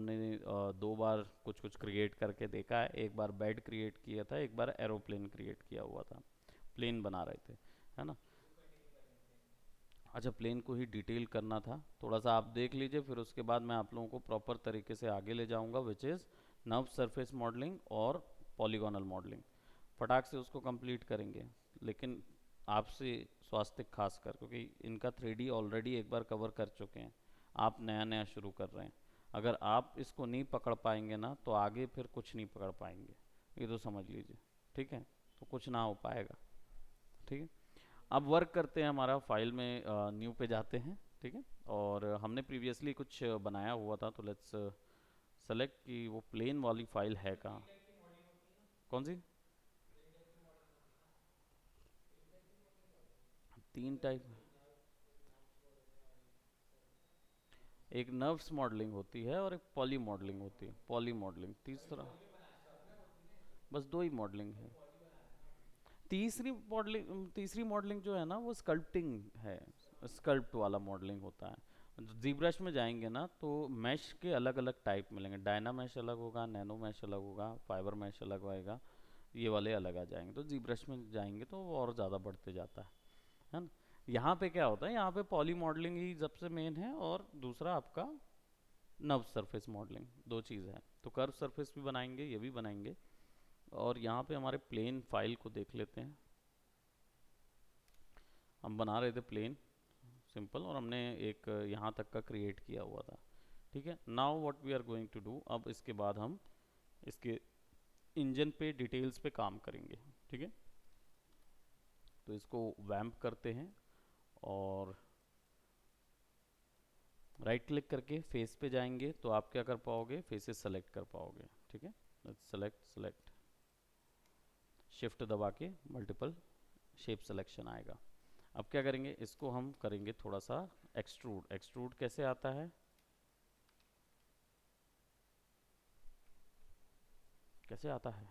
हमने 2 बार कुछ कुछ क्रिएट करके देखा है। एक बार बेड क्रिएट किया था, एक बार एरोप्लेन क्रिएट किया हुआ था, प्लेन बना रहे थे, है ना। अच्छा, प्लेन को ही डिटेल करना था, थोड़ा सा आप देख लीजिए, फिर उसके बाद मैं आप लोगों को प्रॉपर तरीके से आगे ले जाऊंगा, which is nerve surface modelling और पॉलीगोनल मॉडलिंग। फटाक से उसको कंप्लीट करेंगे, लेकिन आपसे स्वास्थ्य खास कर, क्योंकि इनका 3D ऑलरेडी एक बार कवर कर चुके हैं, आप नया नया शुरू कर रहे हैं। अगर आप इसको नहीं पकड़ पाएंगे ना, तो आगे फिर कुछ नहीं पकड़ पाएंगे, ये तो समझ लीजिए। ठीक है, तो कुछ ना हो पाएगा। ठीक है, अब वर्क करते हैं, हमारा फाइल में न्यू पे जाते हैं। ठीक है, और हमने प्रीवियसली कुछ बनाया हुआ था, तो लेट्स सेलेक्ट कि वो प्लेन वाली फाइल है कहाँ। कौन सी? 3 टाइप। एक नर्व्स मॉडलिंग होती है और एक पॉली मॉडलिंग होती है, पॉली मॉडलिंग तीसरा। बस 2 ही मॉडलिंग है। तीसरी मॉडलिंग जो है ना, वो स्कल्पटिंग है, स्कल्प्ट वाला मॉडलिंग होता है। जी ब्रश में जाएंगे ना, तो मैश के अलग अलग टाइप मिलेंगे, डायना मैश अलग होगा, नैनो मैश अलग होगा, फाइबर मैश अलग आएगा, ये वाले अलग आ जाएंगे। तो जी ब्रश में जाएंगे तो वो और ज़्यादा बढ़ते जाता है ना। यहाँ पे क्या होता है, यहाँ पे पॉली मॉडलिंग ही सबसे मेन है, और दूसरा आपका नर्व सरफेस मॉडलिंग, 2 चीज़ है। तो कर्व सरफेस भी बनाएंगे, ये भी बनाएंगे। और यहाँ पे हमारे प्लेन फाइल को देख लेते हैं। हम बना रहे थे प्लेन सिंपल, और हमने एक यहाँ तक का क्रिएट किया हुआ था। ठीक है, now what we are going to do, अब इसके बाद हम इसके इंजन पे डिटेल्स पे काम करेंगे। ठीक है, तो इसको वैम्प करते हैं, और राइट क्लिक करके फेस पे जाएंगे, तो आप क्या कर पाओगे, फेसेस सेलेक्ट कर पाओगे। ठीक है, सेलेक्ट सेलेक्ट, शिफ्ट दबा के मल्टीपल शेप सिलेक्शन आएगा। अब क्या करेंगे, इसको हम करेंगे थोड़ा सा एक्सट्रूड। एक्सट्रूड कैसे आता है, कैसे आता है?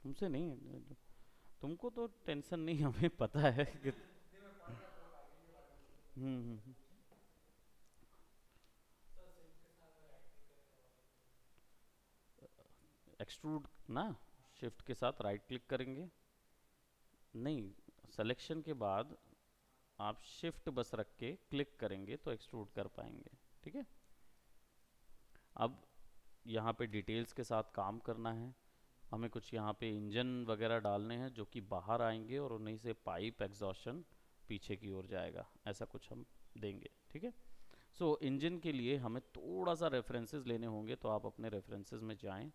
तुमसे नहीं, तुमको तो टेंशन नहीं, हमें पता है कि हम्म। एक्सट्रूड ना, शिफ्ट के साथ राइट क्लिक करेंगे। नहीं, सिलेक्शन के बाद आप शिफ्ट बस रख के क्लिक करेंगे तो एक्सट्रूड कर पाएंगे। ठीक है, अब यहाँ पे डिटेल्स के साथ काम करना है। हमें कुछ यहाँ पे इंजन वगैरह डालने हैं, जो कि बाहर आएंगे और उन्हीं से पाइप एग्जॉशन पीछे की ओर जाएगा, ऐसा कुछ हम देंगे। ठीक है, सो इंजन के लिए हमें थोड़ा सा रेफरेंसेस लेने होंगे, तो आप अपने रेफरेंसेस में जाएं।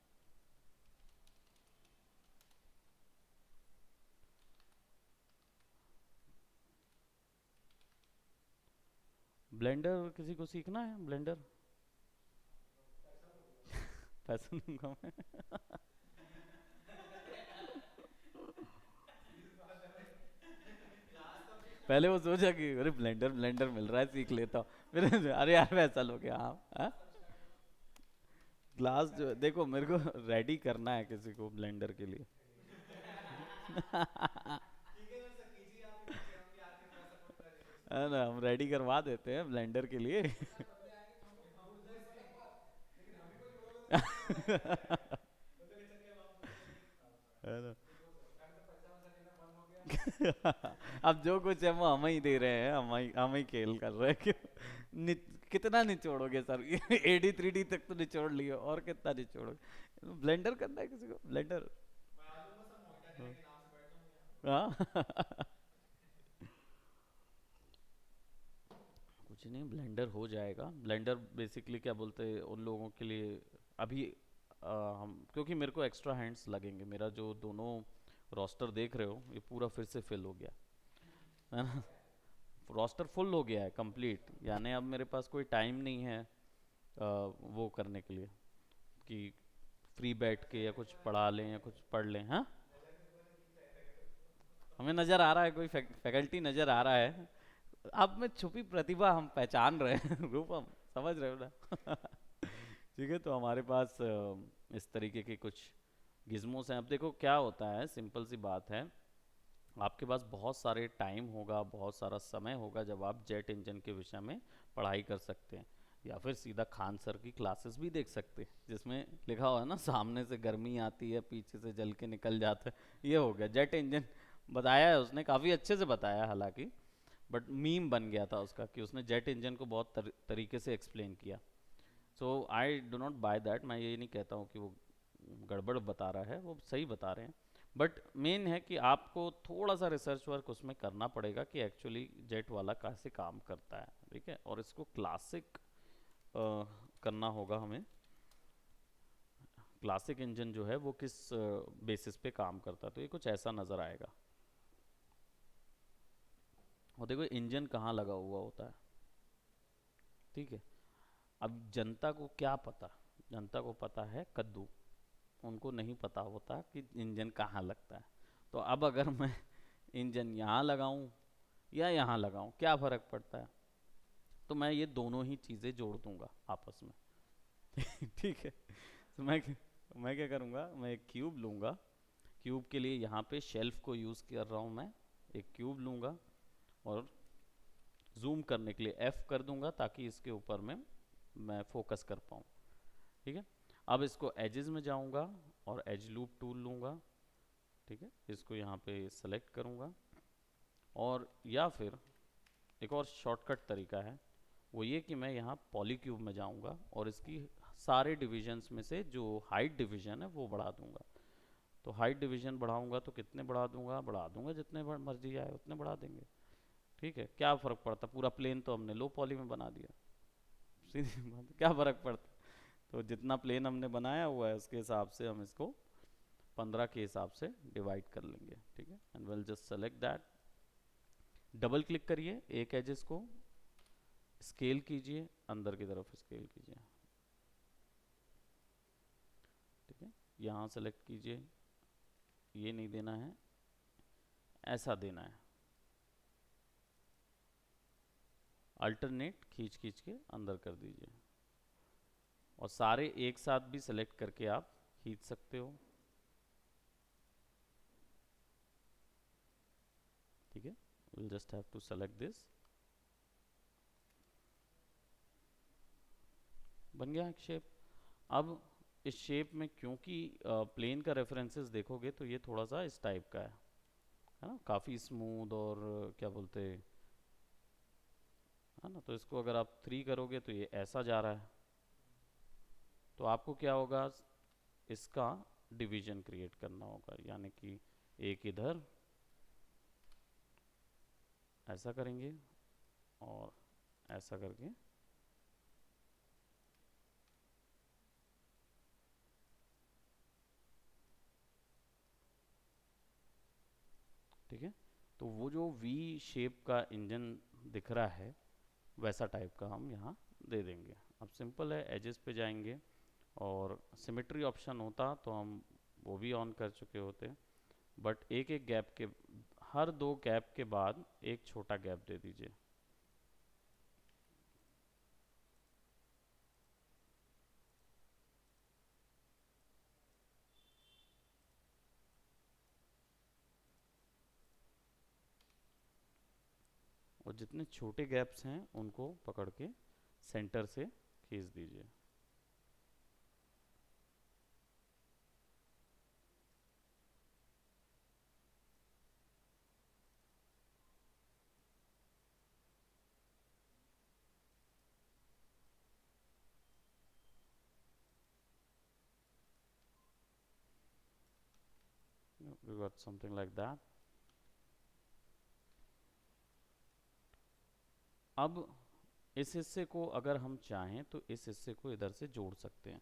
ब्लेंडर किसी को सीखना है, ब्लेंडर? पैसा दूंगा मैं। पहले वो सोचा कि अरे ब्लेंडर ब्लेंडर मिल रहा है, सीख लेता हूँ, फिर अरे यार पैसा लोगे आप, हाँ? ग्लास जो देखो, मेरे को रेडी करना है किसी को ब्लेंडर के लिए। है ना, हम रेडी करवा देते हैं ब्लेंडर के लिए। है ना। अब जो कुछ है वो हम ही दे रहे हैं, हम ही खेल कर रहे हैं, कितना निचोड़ोगे सर? 83D तक तो निचोड़ लियो, और कितना निचोड़ोगे? ब्लेंडर करना है किसी को, ब्लेंडर? हाँ। कुछ नहीं, ब्लेंडर हो जाएगा। ब्लेंडर बेसिकली क्या बोलते हैं उन लोगों के लिए, अभी हम, क्योंकि मेरे को एक्स्ट्रा हैंड्स लगेंगे, मेरा जो दोनों रोस्टर देख रहे हो, ये पूरा फिर से फिल हो गया है ना। रोस्टर फुल हो गया है कंप्लीट, यानी अब मेरे पास कोई टाइम नहीं है वो करने के लिए कि फ्री बैठ के या कुछ पढ़ा लें या कुछ पढ़ लें। हाँ, हमें नज़र आ रहा है, कोई फैकल्टी नज़र आ रहा है। अब में छुपी प्रतिभा हम पहचान रहे हैं। रूपम, समझ रहे हो ना? ठीक है, तो हमारे पास इस तरीके के कुछ गिज्मोस हैं। अब देखो क्या होता है, सिंपल सी बात है, आपके पास बहुत सारे टाइम होगा, बहुत सारा समय होगा, जब आप जेट इंजन के विषय में पढ़ाई कर सकते हैं। या फिर सीधा खान सर की क्लासेस भी देख सकते हैं, जिसमें लिखा हुआ है ना, सामने से गर्मी आती है पीछे से जल के निकल जाता है। ये हो गया जेट इंजन। बताया है उसने, काफ़ी अच्छे से बताया हालांकि, बट मीम बन गया था उसका कि उसने जेट इंजन को बहुत तरीके से एक्सप्लेन किया। So I do not buy that. मैं ये नहीं कहता हूँ कि वो गड़बड़ बता रहा है, वो सही बता रहे हैं। बट मेन है कि आपको थोड़ा सा रिसर्च वर्क उसमें करना पड़ेगा कि एक्चुअली जेट वाला कैसे काम करता है, ठीक है। और इसको क्लासिक करना होगा हमें। क्लासिक इंजन जो है वो किस बेसिस पे काम करता है, तो ये कुछ ऐसा नज़र आएगा। और देखो इंजन कहाँ लगा हुआ होता है, ठीक है। अब जनता को क्या पता, जनता को पता है कद्दू, उनको नहीं पता होता कि इंजन कहाँ लगता है। तो अब अगर मैं इंजन यहाँ लगाऊं या यहाँ लगाऊं, क्या फ़र्क पड़ता है? तो मैं ये दोनों ही चीज़ें जोड़ दूंगा आपस में। ठीक है। तो मैं क्या करूँगा, मैं एक क्यूब लूँगा। क्यूब के लिए यहाँ पे शेल्फ को यूज़ कर रहा हूँ मैं। एक क्यूब लूँगा और जूम करने के लिए F कर दूंगा ताकि इसके ऊपर में मैं फोकस कर पाऊँ, ठीक है। अब इसको एजेस में जाऊंगा और एज लूप टूल लूँगा, ठीक है। इसको यहाँ पे सेलेक्ट करूँगा, और या फिर एक और शॉर्टकट तरीका है, वो ये कि मैं यहाँ पॉलीक्यूब में जाऊँगा और इसकी सारे डिविजन्स में से जो हाइट डिवीजन है वो बढ़ा दूंगा। तो हाइट डिवीजन बढ़ाऊंगा तो कितने बढ़ा दूंगा जितने मर्जी आए उतने बढ़ा देंगे, ठीक है। क्या फ़र्क पड़ता, पूरा प्लेन तो हमने लो पॉली में बना दिया, सीधी बात है, क्या फ़र्क पड़ता। तो जितना प्लेन हमने बनाया हुआ है उसके हिसाब से हम इसको 15 के हिसाब से डिवाइड कर लेंगे, ठीक है। And will just select that. Double click करिए एक एजेस को, स्केल कीजिए, अंदर की तरफ स्केल कीजिए, ठीक है। यहाँ सेलेक्ट कीजिए, ये नहीं देना है, ऐसा देना है। अल्टरनेट खींच खींच के अंदर कर दीजिए, और सारे एक साथ भी सेलेक्ट करके आप खींच सकते हो, ठीक है। Will just have to select this. बन गया एक शेप। अब इस शेप में क्योंकि प्लेन का रेफरेंसेस देखोगे तो ये थोड़ा सा इस टाइप का है ना, काफ़ी स्मूथ और क्या बोलते हैं, है ना। तो इसको अगर आप 3 करोगे तो ये ऐसा जा रहा है। तो आपको क्या होगा, इसका डिवीजन क्रिएट करना होगा, यानी कि एक इधर ऐसा करेंगे और ऐसा करके, ठीक है। तो वो जो वी शेप का इंजन दिख रहा है वैसा टाइप का हम यहाँ दे देंगे। अब सिंपल है, एजेस पे जाएंगे और सिमेट्री ऑप्शन होता तो हम वो भी ऑन कर चुके होते, बट एक एक गैप के, हर 2 गैप के बाद एक छोटा गैप दे दीजिए। और जितने छोटे गैप्स हैं उनको पकड़ के सेंटर से खींच दीजिए। We got something like that. अब इस हिस्से को अगर हम चाहें तो इस हिस्से को इधर से जोड़ सकते हैं,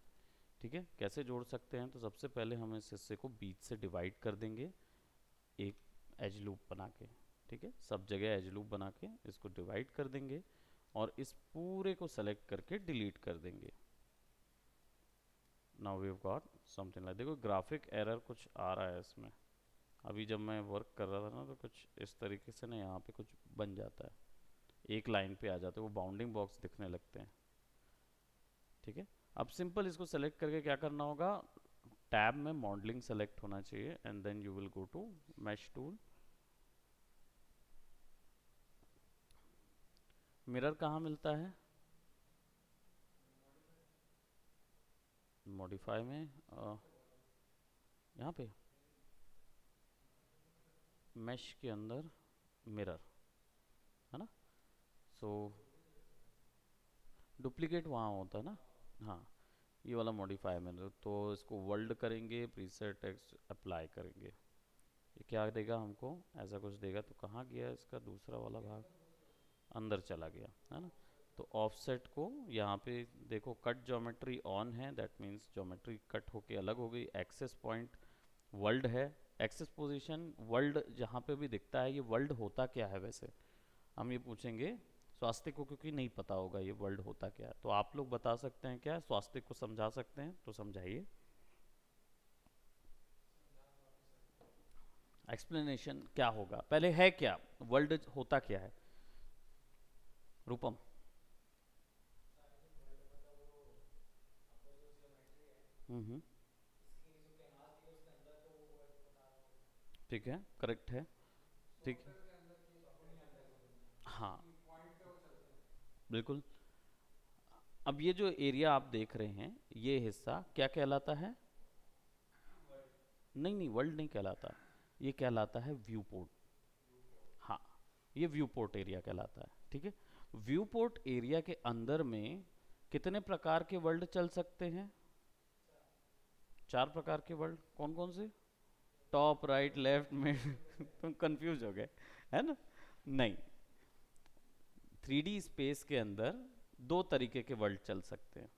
ठीक है। कैसे जोड़ सकते हैं, तो सबसे पहले हम इस हिस्से को बीच से डिवाइड कर देंगे एक एज लूप बना के, ठीक है। सब जगह एज लूप बना के इसको डिवाइड कर देंगे और इस पूरे को सेलेक्ट करके डिलीट कर देंगे। Now we have got something like, देखो ग्राफिक एरर कुछ आ रहा है इसमें। अभी जब मैं वर्क कर रहा था ना तो कुछ इस तरीके से ना यहाँ पे कुछ बन जाता है, एक लाइन पे आ जाते हैं, वो बाउंडिंग बॉक्स दिखने लगते हैं, ठीक है। अब सिंपल इसको सेलेक्ट करके क्या करना होगा, टैब में मॉडलिंग सेलेक्ट होना चाहिए and then you will go to mesh tool. Mirror कहाँ मिलता है, मॉडिफाई में यहाँ पे मैश के अंदर मिरर है ना। सो डुप्लीकेट वहाँ होता है ना। हाँ, ये वाला मॉडिफाई में तो इसको वर्ल्ड करेंगे, प्रीसेट टेक्स्ट अप्लाई करेंगे। ये क्या देगा हमको, ऐसा कुछ देगा। तो कहाँ गया इसका दूसरा वाला भाग, अंदर चला गया है ना। तो ऑफसेट को यहाँ पे देखो, कट ज्योमेट्री ऑन है, दैट मीन्स ज्योमेट्री कट होके अलग हो गई। एक्सेस पॉइंट वर्ल्ड है, एक्सेस पोजीशन वर्ल्ड जहाँ पे भी दिखता है, ये वर्ल्ड होता क्या है वैसे हम ये पूछेंगे स्वास्तिक को, क्योंकि नहीं पता होगा ये वर्ल्ड होता क्या है। तो आप लोग बता सकते हैं क्या, स्वास्तिक को समझा सकते हैं तो समझाइए। एक्सप्लेनेशन क्या होगा, पहले है क्या वर्ल्ड होता क्या है रूपम। हम्म, ठीक है, करेक्ट है। ठीक है, हाँ बिल्कुल। अब ये जो एरिया आप देख रहे हैं, ये हिस्सा क्या कहलाता है। नहीं नहीं, वर्ल्ड नहीं कहलाता, ये कहलाता है व्यू पोर्ट। हाँ, ये व्यू पोर्ट एरिया कहलाता है, ठीक है। व्यू पोर्ट एरिया के अंदर में कितने प्रकार के वर्ल्ड चल सकते हैं, 4 प्रकार के वर्ल्ड। कौन कौन से, टॉप राइट लेफ्ट मिड तुम कंफ्यूज हो गए है ना। नहीं, 3D स्पेस के अंदर 2 तरीके के वर्ल्ड चल सकते हैं,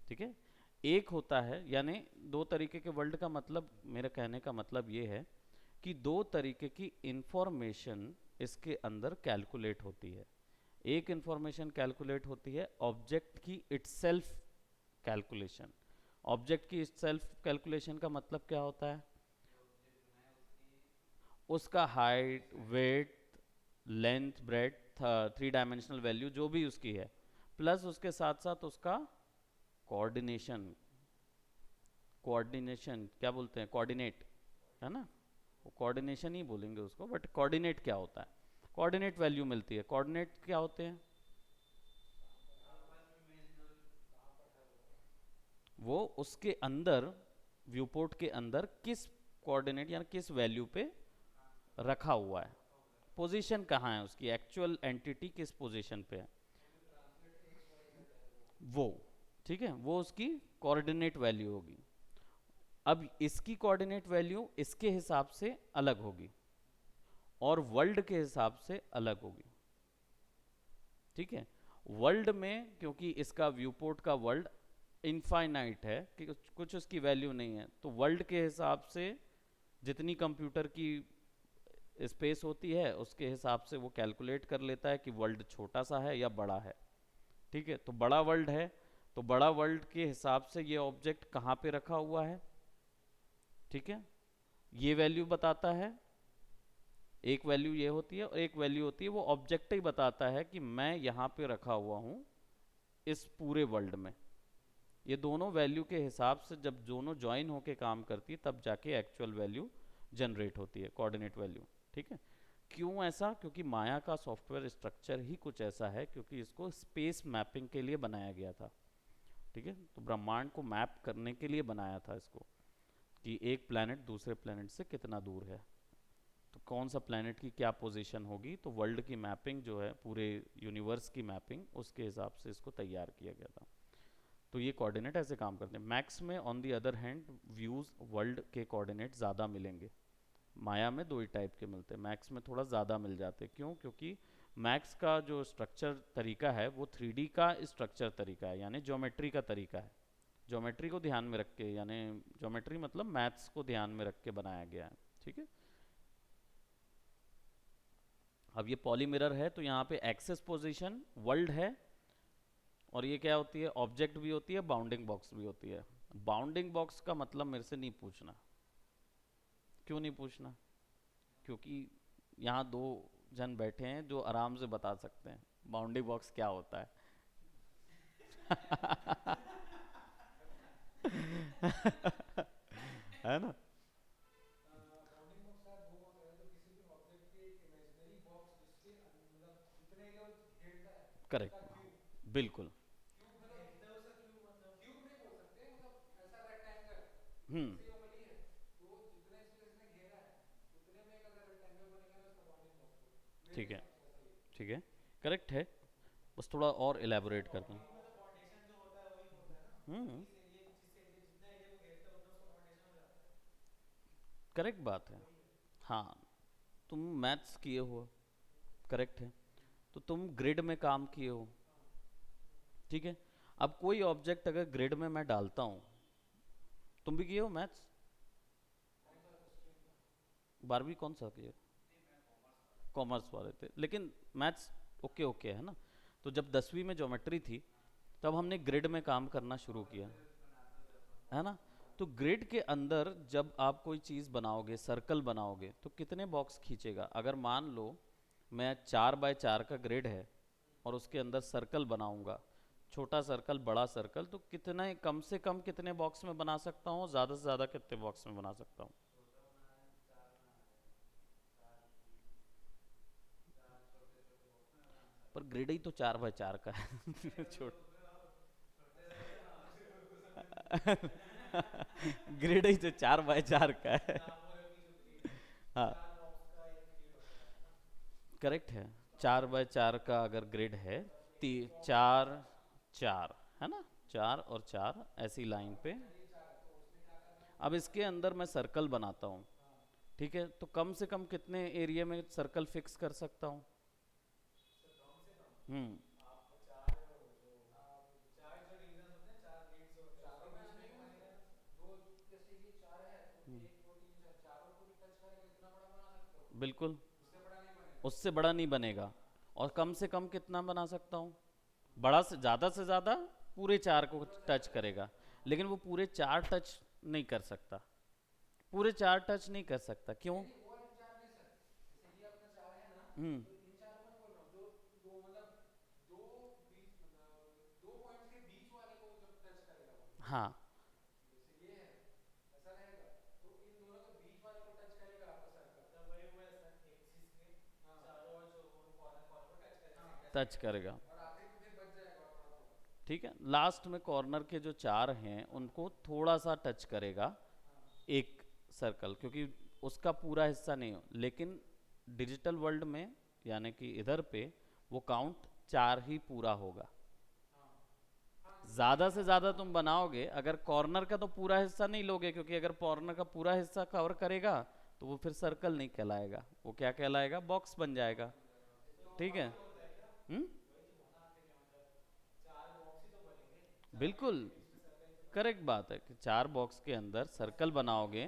ठीक है। एक होता है, यानी 2 तरीके के वर्ल्ड का मतलब, मेरे कहने का मतलब ये है कि 2 तरीके की इंफॉर्मेशन इसके अंदर कैलकुलेट होती है। एक इंफॉर्मेशन कैलकुलेट होती है ऑब्जेक्ट की इटसेल्फ कैलकुलेशन। ऑब्जेक्ट की इटसेल्फ कैलकुलेशन का मतलब क्या होता है, उसका height weight length breadth 3 dimensional value जो भी उसकी है, प्लस उसके साथ साथ उसका कोऑर्डिनेशन। कोऑर्डिनेशन क्या बोलते हैं, कोऑर्डिनेट है ना। वो कोऑर्डिनेशन ही बोलेंगे उसको, बट कोऑर्डिनेट क्या होता है, कोऑर्डिनेट वैल्यू मिलती है। कोऑर्डिनेट क्या होते हैं, वो उसके अंदर व्यूपोर्ट के अंदर किस कोऑर्डिनेट यानी किस वैल्यू पे रखा हुआ है, पोजीशन कहाँ है उसकी, एक्चुअल एंटिटी किस पोजीशन पे है वो, ठीक है, वो उसकी कोऑर्डिनेट वैल्यू होगी। अब इसकी कोऑर्डिनेट वैल्यू इसके हिसाब से अलग होगी और वर्ल्ड के हिसाब से अलग होगी, ठीक है। वर्ल्ड में क्योंकि इसका व्यूपोर्ट का वर्ल्ड इनफाइनाइट है कि कुछ उसकी वैल्यू नहीं है, तो वर्ल्ड के हिसाब से जितनी कंप्यूटर की स्पेस होती है उसके हिसाब से वो कैलकुलेट कर लेता है कि वर्ल्ड छोटा सा है या बड़ा है, ठीक है। तो बड़ा वर्ल्ड है, तो बड़ा वर्ल्ड के हिसाब से ये ऑब्जेक्ट कहाँ पे रखा हुआ है, ठीक है, ये वैल्यू बताता है। एक वैल्यू ये होती है और एक वैल्यू होती है वो ऑब्जेक्ट ही बताता है कि मैं यहाँ पे रखा हुआ हूँ इस पूरे वर्ल्ड में। ये दोनों वैल्यू के हिसाब से जब दोनों ज्वाइन होके काम करती है तब जाके एक्चुअल वैल्यू जनरेट होती है, कोऑर्डिनेट वैल्यू, ठीक है। क्यों ऐसा, क्योंकि माया का सॉफ्टवेयर स्ट्रक्चर ही कुछ ऐसा है, क्योंकि इसको स्पेस मैपिंग के लिए बनाया गया था, ठीक है। तो ब्रह्मांड को मैप करने के लिए बनाया था इसको, कि एक प्लैनेट दूसरे प्लैनेट से कितना दूर है, तो कौन सा प्लैनेट की क्या पोजीशन होगी, तो वर्ल्ड की मैपिंग जो है पूरे यूनिवर्स की मैपिंग, उसके हिसाब से इसको तैयार किया गया था। तो ये कोऑर्डिनेट ऐसे काम करते हैं। मैक्स में on the other hand views world के कोऑर्डिनेट ज़्यादा मिलेंगे, माया में 2 ही टाइप के मिलते हैं, मैक्स में थोड़ा ज़्यादा मिल जाते हैं। क्यों, क्योंकि मैक्स का जो स्ट्रक्चर तरीका है वो 3D का स्ट्रक्चर तरीका है, यानी ज्योमेट्री का तरीका है। ज्योमेट्री को ध्यान में रख के, यानी ज्योमेट्री मतलब मैथ्स को ध्यान में रख के बनाया गया है, ठीक है। अब ये पॉली मिरर है तो यहाँ पे एक्सेस पोजीशन वर्ल्ड है, और ये क्या होती है, ऑब्जेक्ट भी होती है, बाउंडिंग बॉक्स भी होती है। बाउंडिंग बॉक्स का मतलब मेरे से नहीं पूछना। क्यों नहीं पूछना, क्योंकि यहाँ 2 जन बैठे हैं जो आराम से बता सकते हैं बाउंडिंग बॉक्स क्या होता है। है ना। करेक्ट, बिल्कुल। हम्म। ठीक है, ठीक है, करेक्ट है। बस थोड़ा और इलेबोरेट करते हैं। हम्म। करेक्ट बात है। हाँ, तुम मैथ्स किए हो, करेक्ट है। तो तुम ग्रिड में काम किए हो, ठीक है। अब कोई ऑब्जेक्ट अगर ग्रिड में मैं डालता हूँ, तुम भी किए हो मैथ्स, 12वीं कौन सा किए? कॉमर्स वाले थे, लेकिन मैथ्स ओके ओके है ना। तो जब 10वीं में ज्योमेट्री थी, तब हमने ग्रिड में काम करना शुरू किया, है ना। तो ग्रिड के अंदर जब आप कोई चीज़ बनाओगे, सर्कल बनाओगे, तो कितने बॉक्स खींचेगा? अगर मान लो मैं 4x4 का ग्रिड है और उसके अंदर सर्कल बनाऊंगा, छोटा सर्कल बड़ा सर्कल, तो कितने, कम से कम कितने बॉक्स में बना सकता हूँ, ज़्यादा से ज़्यादा कितने बॉक्स में बना सकता हूँ? पर ग्रिड ही तो 4x4 का है छोट ग्रिड ही तो 4x4 का है। हाँ, करेक्ट है। 4x4 का अगर ग्रिड है, 4 4 है ना, 4 और 4 ऐसी लाइन पे। अब इसके अंदर मैं सर्कल बनाता हूँ, ठीक है, तो कम से कम कितने एरिया में सर्कल फिक्स कर सकता हूँ? हम्म। बिल्कुल, उससे बड़ा नहीं बनेगा। और कम से कम कितना बना सकता हूँ? बड़ा से ज़्यादा पूरे 4 को टच करेगा, लेकिन वो पूरे 4 टच नहीं कर सकता। पूरे 4 टच नहीं कर सकता, क्यों? हम्म। हाँ, टच करेगा। ठीक है, लास्ट में कॉर्नर के जो 4 हैं उनको थोड़ा सा टच करेगा एक सर्कल, क्योंकि उसका पूरा हिस्सा नहीं हो। लेकिन डिजिटल वर्ल्ड में, यानी कि इधर पे, वो काउंट 4 ही पूरा होगा। ज़्यादा से ज़्यादा तुम बनाओगे, अगर कॉर्नर का तो पूरा हिस्सा नहीं लोगे, क्योंकि अगर कॉर्नर का पूरा हिस्सा कवर करेगा तो वो फिर सर्कल नहीं कहलाएगा, वो क्या कहलाएगा? बॉक्स बन जाएगा। ठीक है। हम्म। बिल्कुल, करेक्ट बात है कि 4 बॉक्स के अंदर सर्कल बनाओगे।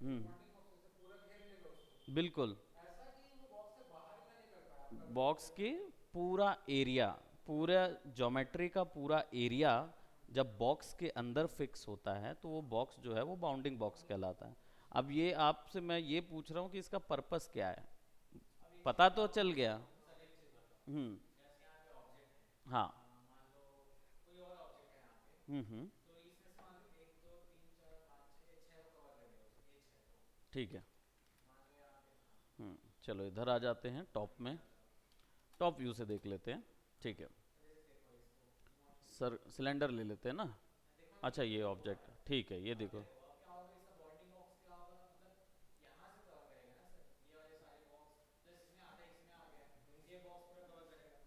हम्म। बिल्कुल, बॉक्स के पूरा एरिया, पूरा ज्योमेट्री का पूरा एरिया जब बॉक्स के अंदर फिक्स होता है, तो वो बॉक्स जो है वो बाउंडिंग बॉक्स कहलाता है। अब ये आपसे मैं ये पूछ रहा हूँ कि इसका पर्पस क्या है, पता तो चल गया। हम्म। हाँ। हम्म। ठीक है। चलो इधर आ जाते हैं टॉप में, टॉप व्यू से देख लेते हैं। ठीक है सर, सिलेंडर ले लेते हैं ना। अच्छा, ये ऑब्जेक्ट, ठीक है, ये देखो।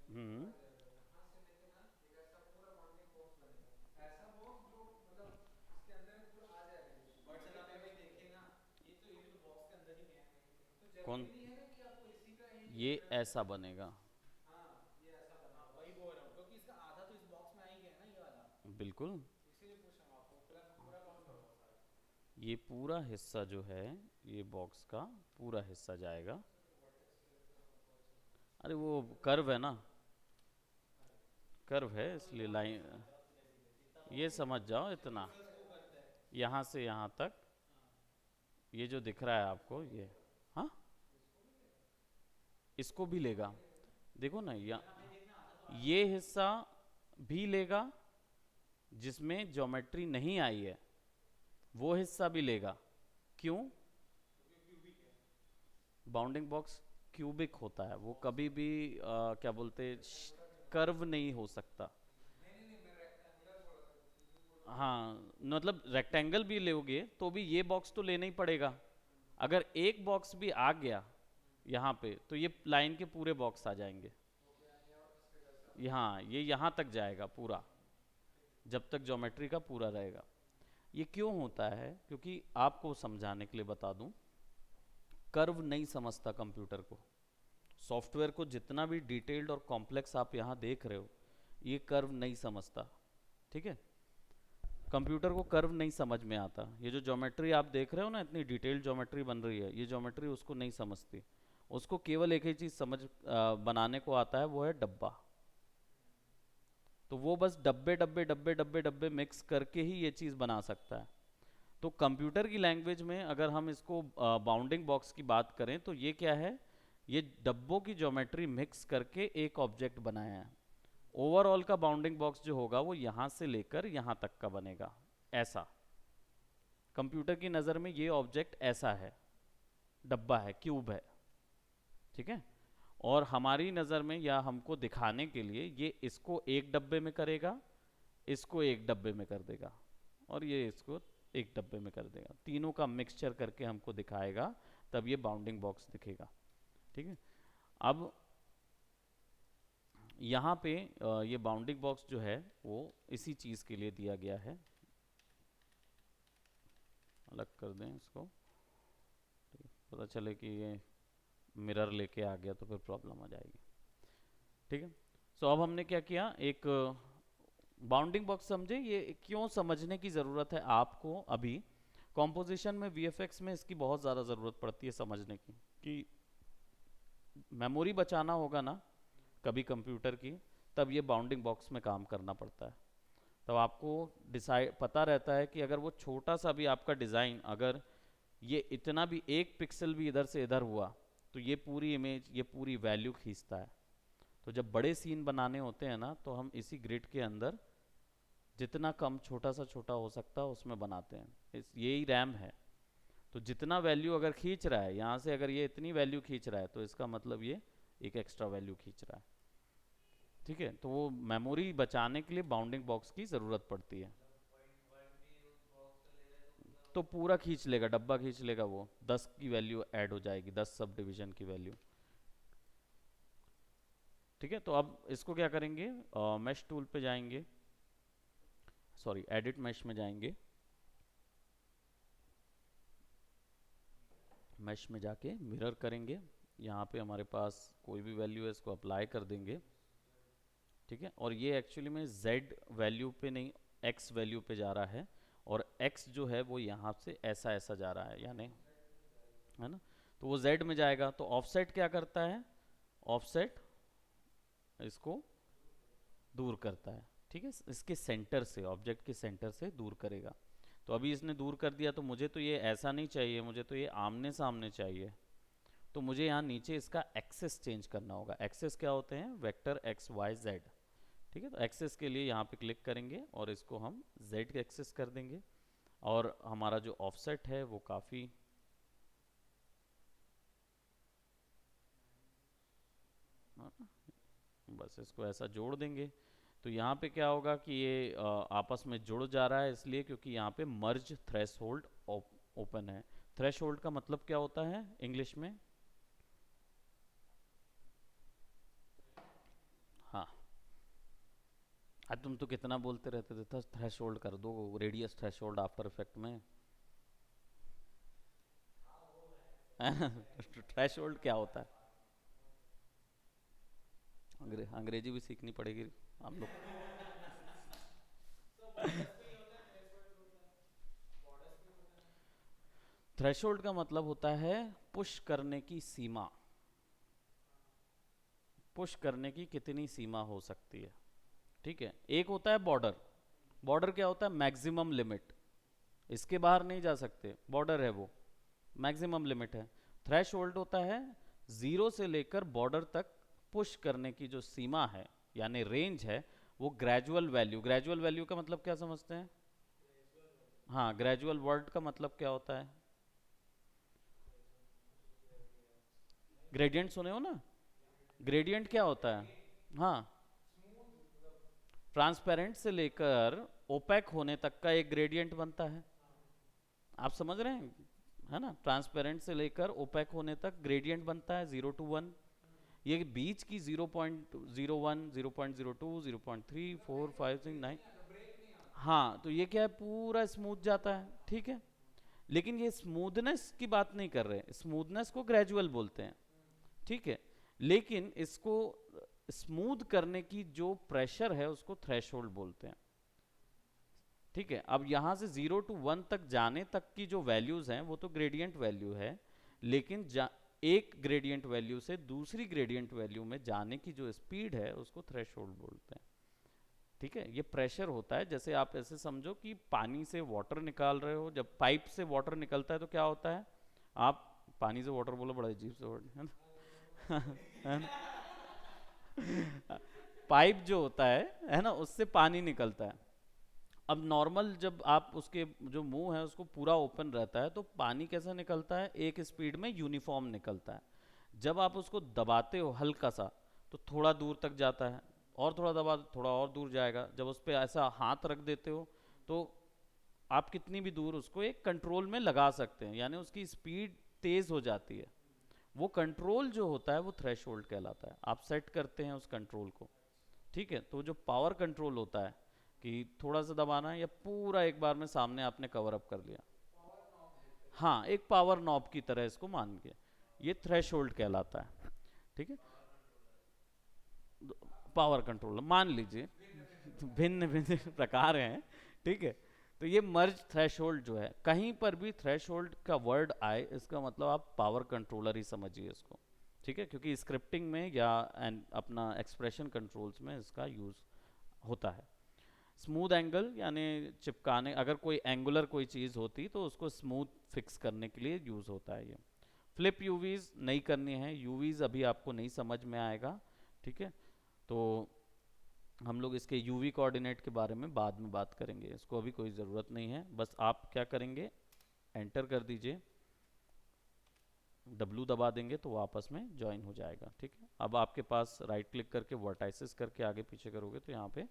हम्म। कौन? ये ऐसा बनेगा। बिल्कुल। ये पूरा हिस्सा जो है, ये बॉक्स का पूरा हिस्सा जाएगा। अरे वो कर्व है ना, कर्व है इसलिए लाइन, ये समझ जाओ इतना, यहाँ से यहाँ तक, ये जो दिख रहा है आपको ये, हाँ, इसको भी लेगा। देखो ना, ये हिस्सा भी लेगा, जिसमें ज्योमेट्री नहीं आई है वो हिस्सा भी लेगा। क्यों? बाउंडिंग बॉक्स क्यूबिक होता है, वो कभी भी क्या बोलते, कर्व नहीं हो सकता। हाँ, मतलब रेक्टेंगल भी लोगे तो भी ये बॉक्स तो लेना ही पड़ेगा। अगर एक बॉक्स भी आ गया यहाँ पे तो ये लाइन के पूरे बॉक्स आ जाएंगे। यहाँ ये यहाँ तक जाएगा पूरा, जब तक ज्योमेट्री का पूरा रहेगा। ये क्यों होता है? क्योंकि आपको समझाने के लिए बता दूं, कर्व नहीं समझता कंप्यूटर को। सॉफ्टवेयर को जितना भी डिटेल्ड और कॉम्प्लेक्स आप यहाँ देख रहे हो, ये कर्व नहीं समझता। ठीक है, कंप्यूटर को कर्व नहीं समझ में आता। ये जो ज्योमेट्री आप देख रहे हो ना, इतनी डिटेल्ड ज्योमेट्री बन रही है, ये ज्योमेट्री उसको नहीं समझती। उसको केवल एक ही चीज़ समझ बनाने को आता है, वो है डब्बा। तो वो बस डब्बे डब्बे डब्बे डब्बे डब्बे मिक्स करके ही ये चीज़ बना सकता है। तो कंप्यूटर की लैंग्वेज में अगर हम इसको बाउंडिंग बॉक्स की बात करें तो ये क्या है? ये डब्बों की ज्योमेट्री मिक्स करके एक ऑब्जेक्ट बनाया है। ओवरऑल का बाउंडिंग बॉक्स जो होगा वो यहाँ से लेकर यहाँ तक का बनेगा, ऐसा। कंप्यूटर की नज़र में ये ऑब्जेक्ट ऐसा है, डब्बा है, क्यूब है। ठीक है, और हमारी नज़र में या हमको दिखाने के लिए ये इसको एक डब्बे में करेगा, इसको एक डब्बे में कर देगा, और ये इसको एक डब्बे में कर देगा। तीनों का मिक्सचर करके हमको दिखाएगा, तब ये बाउंडिंग बॉक्स दिखेगा। ठीक है, अब यहाँ पे ये बाउंडिंग बॉक्स जो है वो इसी चीज़ के लिए दिया गया है। अलग कर दें इसको, पता चले कि ये मिरर लेके आ गया तो फिर प्रॉब्लम आ जाएगी। ठीक है, सो अब हमने क्या किया, एक बाउंडिंग बॉक्स समझे। ये क्यों समझने की ज़रूरत है आपको? अभी कॉम्पोजिशन में, वीएफएक्स में इसकी बहुत ज़्यादा ज़रूरत पड़ती है समझने की, कि मेमोरी बचाना होगा ना कभी कंप्यूटर की, तब ये बाउंडिंग बॉक्स में काम करना पड़ता है। तब आपको डिसाइड पता रहता है कि अगर वो छोटा सा भी आपका डिज़ाइन, अगर ये इतना भी एक पिक्सल भी इधर से इधर हुआ तो ये पूरी इमेज, ये पूरी वैल्यू खींचता है। तो जब बड़े सीन बनाने होते हैं ना, तो हम इसी ग्रिड के अंदर जितना कम छोटा सा छोटा हो सकता है उसमें बनाते हैं। यही रैम है। तो जितना वैल्यू अगर खींच रहा है यहाँ से, अगर ये इतनी वैल्यू खींच रहा है तो इसका मतलब ये एक एक्स्ट्रा वैल्यू खींच रहा है। ठीक है, तो वो मेमोरी बचाने के लिए बाउंडिंग बॉक्स की ज़रूरत पड़ती है। तो पूरा खींच लेगा, डब्बा खींच लेगा, वो 10 की वैल्यू ऐड हो जाएगी, 10 सब डिवीजन की वैल्यू। ठीक है, तो अब इसको क्या करेंगे, मैश टूल पे जाएंगे, सॉरी एडिट मैश में जाएंगे। मैश में जाके मिरर करेंगे। यहाँ पे हमारे पास कोई भी वैल्यू है, इसको अप्लाई कर देंगे। ठीक है, और ये एक्चुअली में z वैल्यू पे नहीं, x वैल्यू पे जा रहा है, और x जो है वो यहाँ से ऐसा ऐसा जा रहा है, यानी, है ना, तो वो z में जाएगा। तो ऑफसेट क्या करता है? ऑफसेट इसको दूर करता है। ठीक है, इसके सेंटर से, ऑब्जेक्ट के सेंटर से दूर करेगा। तो अभी इसने दूर कर दिया, तो मुझे तो ये ऐसा नहीं चाहिए, मुझे तो ये आमने सामने चाहिए। तो मुझे यहाँ नीचे इसका एक्सेस चेंज करना होगा। एक्सेस क्या होते हैं? Vector X Y Z. ठीक है, तो एक्सेस के लिए यहाँ पे क्लिक करेंगे और इसको हम जेड के एक्सेस कर देंगे। और हमारा जो ऑफसेट है वो काफ़ी, बस इसको ऐसा जोड़ देंगे। तो यहाँ पे क्या होगा कि ये आपस में जुड़ जा रहा है, इसलिए क्योंकि यहाँ पे मर्ज थ्रेशोल्ड ओपन है। थ्रेशोल्ड का मतलब क्या होता है इंग्लिश में? हाँ, आज तुम तो कितना बोलते रहते थे, थ्रेशोल्ड कर दो, रेडियस थ्रेशोल्ड आफ्टर इफेक्ट में। थ्रेशोल्ड क्या होता है? अंग्रेजी भी सीखनी पड़ेगी हम लोग। थ्रेशोल्ड का मतलब होता है पुश करने की सीमा, पुश करने की कितनी सीमा हो सकती है। ठीक है, एक होता है बॉर्डर। बॉर्डर क्या होता है? मैक्सिमम लिमिट, इसके बाहर नहीं जा सकते, बॉर्डर है वो, मैक्सिमम लिमिट है। थ्रेशोल्ड होता है जीरो से लेकर बॉर्डर तक पुश करने की जो सीमा है, यानी रेंज है, वो ग्रेजुअल वैल्यू। ग्रेजुअल वैल्यू का मतलब क्या समझते हैं? हाँ, ग्रेजुअल वर्ड का मतलब क्या होता है? ग्रेडियंट सुने हो ना? ग्रेडियंट क्या होता है? हाँ, ट्रांसपेरेंट से लेकर ओपेक होने तक का एक ग्रेडियंट बनता है, आप समझ रहे हैं, है ना। ट्रांसपेरेंट से लेकर ओपेक होने तक ग्रेडियंट बनता है 0 to 1। ये बीच की 0.01, 0.02, 0.3, 4, 5, 6, 9, हाँ, तो ये क्या है, पूरा स्मूथ जाता है, ठीक है। लेकिन ये स्मूथनेस की बात नहीं कर रहे हैं, स्मूथनेस को ग्रेजुअल बोलते हैं, ठीक है। लेकिन इसको स्मूथ करने की जो प्रेशर है उसको थ्रेशोल्ड बोलते हैं, ठीक है। अब यहां से 0 to 1 तक जाने तक की जो वैल्यूज हैं वो तो ग्रेडियंट वैल्यू है, लेकिन एक ग्रेडियंट वैल्यू से दूसरी ग्रेडियंट वैल्यू में जाने की जो स्पीड है उसको थ्रेशोल्ड बोलते हैं, ठीक है। ये प्रेशर होता है, जैसे आप ऐसे समझो कि पानी से वाटर निकाल रहे हो, जब पाइप से वाटर निकलता है तो क्या होता है, आप पानी से वाटर बोलो, बड़ा अजीब से वर्ड है ना है ना, पाइप जो होता है ना, उससे पानी निकलता है। अब नॉर्मल जब आप उसके जो मुंह है उसको पूरा ओपन रहता है तो पानी कैसा निकलता है, एक स्पीड में यूनिफॉर्म निकलता है। जब आप उसको दबाते हो हल्का सा तो थोड़ा दूर तक जाता है, और थोड़ा दबा थोड़ा और दूर जाएगा। जब उस पर ऐसा हाथ रख देते हो तो आप कितनी भी दूर उसको एक कंट्रोल में लगा सकते हैं, यानी उसकी स्पीड तेज हो जाती है। वो कंट्रोल जो होता है वो थ्रेशोल्ड कहलाता है, आप सेट करते हैं उस कंट्रोल को, ठीक है। तो जो पावर कंट्रोल होता है कि थोड़ा सा दबाना है या पूरा एक बार में सामने आपने कवर अप कर लिया, हाँ, एक पावर नॉब की तरह इसको मान के, ये थ्रेशोल्ड कहलाता है, ठीक है। पावर कंट्रोलर मान लीजिए, भिन्न भिन्न प्रकार हैं, ठीक है। तो ये मर्ज थ्रेशोल्ड जो है, कहीं पर भी थ्रेशोल्ड का वर्ड आए इसका मतलब आप पावर कंट्रोलर ही समझिए इसको, ठीक है, क्योंकि स्क्रिप्टिंग में या अपना एक्सप्रेशन कंट्रोल्स में इसका यूज होता है। स्मूथ एंगल यानी चिपकाने, अगर कोई एंगुलर कोई चीज़ होती तो उसको स्मूथ फिक्स करने के लिए यूज़ होता है ये। फ्लिप यूवीज नहीं करनी है, यूवीज अभी आपको नहीं समझ में आएगा, ठीक है। तो हम लोग इसके यूवी कोऑर्डिनेट के बारे में बाद में बात करेंगे, इसको अभी कोई ज़रूरत नहीं है। बस आप क्या करेंगे, एंटर कर दीजिए, W दबा देंगे तो वो आपस में ज्वाइन हो जाएगा, ठीक है। अब आपके पास राइट क्लिक करके वर्टाइसिस करके आगे पीछे करोगे तो यहाँ पे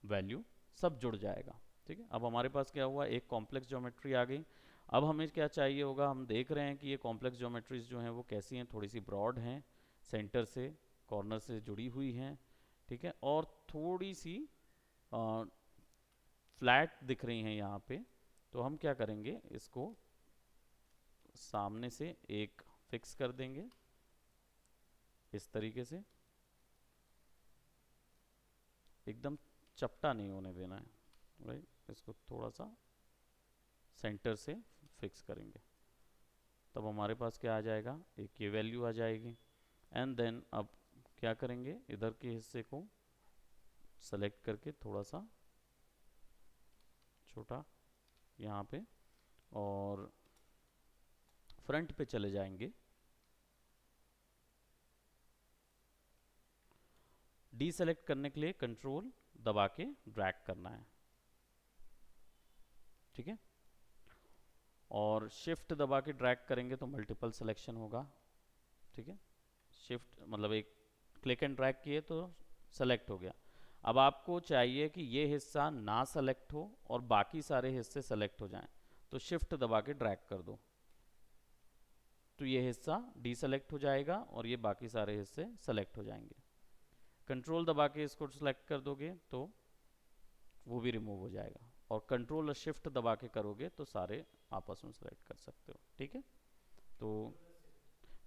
वैल्यू सब जुड़ जाएगा, ठीक है। अब हमारे पास क्या हुआ, एक कॉम्प्लेक्स ज्योमेट्री आ गई। अब हमें क्या चाहिए होगा, हम देख रहे हैं कि ये कॉम्प्लेक्स ज्योमेट्रीज जो हैं वो कैसी हैं, थोड़ी सी ब्रॉड हैं, सेंटर से कॉर्नर से जुड़ी हुई हैं, ठीक है, और थोड़ी सी फ्लैट दिख रही हैं यहाँ पे। तो हम क्या करेंगे, इसको सामने से एक फिक्स कर देंगे इस तरीके से, एकदम चपटा नहीं होने देना है, राइट। इसको थोड़ा सा सेंटर से फिक्स करेंगे, तब हमारे पास क्या आ जाएगा, एक ये वैल्यू आ जाएगी। एंड देन अब क्या करेंगे, इधर के हिस्से को सेलेक्ट करके थोड़ा सा छोटा यहाँ पे, और फ्रंट पे चले जाएंगे, डीसेलेक्ट करने के लिए कंट्रोल दबा के ड्रैग करना है, ठीक है। और शिफ्ट दबा के ड्रैग करेंगे तो मल्टीपल सिलेक्शन होगा, ठीक है। शिफ्ट मतलब एक क्लिक एंड ड्रैग किए तो सेलेक्ट हो गया। अब आपको चाहिए कि ये हिस्सा ना सेलेक्ट हो और बाकी सारे हिस्से सेलेक्ट हो जाएं, तो शिफ्ट दबा के ड्रैग कर दो, तो ये हिस्सा डीसेलेक्ट हो जाएगा और ये बाकी सारे हिस्से सेलेक्ट हो जाएंगे। कंट्रोल दबा के इसको सेलेक्ट कर दोगे तो वो भी रिमूव हो जाएगा, और कंट्रोल और शिफ्ट दबा के करोगे तो सारे आपस में सेलेक्ट कर सकते हो, ठीक है। तो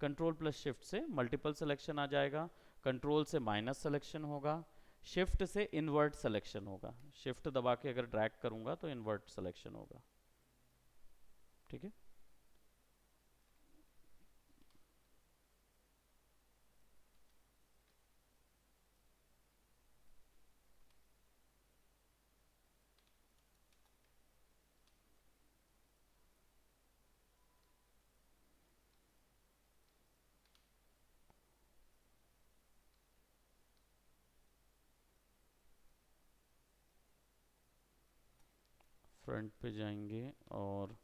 कंट्रोल प्लस शिफ्ट से मल्टीपल सिलेक्शन आ जाएगा, कंट्रोल से माइनस सिलेक्शन होगा, शिफ्ट से इन्वर्ट सिलेक्शन होगा, शिफ्ट दबा के अगर ड्रैग करूंगा तो इन्वर्ट सिलेक्शन होगा, ठीक है। फ्रंट पे जाएंगे और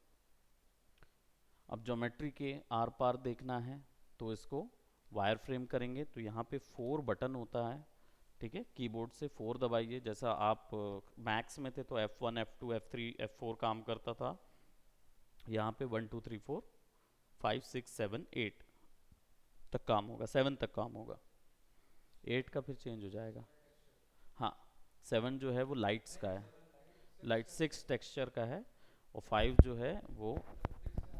अब ज्योमेट्री के आर पार देखना है तो इसको वायर फ्रेम करेंगे, तो यहाँ पे 4 बटन होता है, ठीक है, कीबोर्ड से 4 दबाइए, जैसा आप मैक्स में थे तो F1 F2 F3 F4 काम करता था, यहाँ पे 1 2 3 4 5 6 7 8 तक काम होगा, 7 तक काम होगा, 8 का फिर चेंज हो जाएगा। हाँ, 7 जो है वो लाइट्स का है, लाइट 6 टेक्सचर का है, और 5 जो है वो,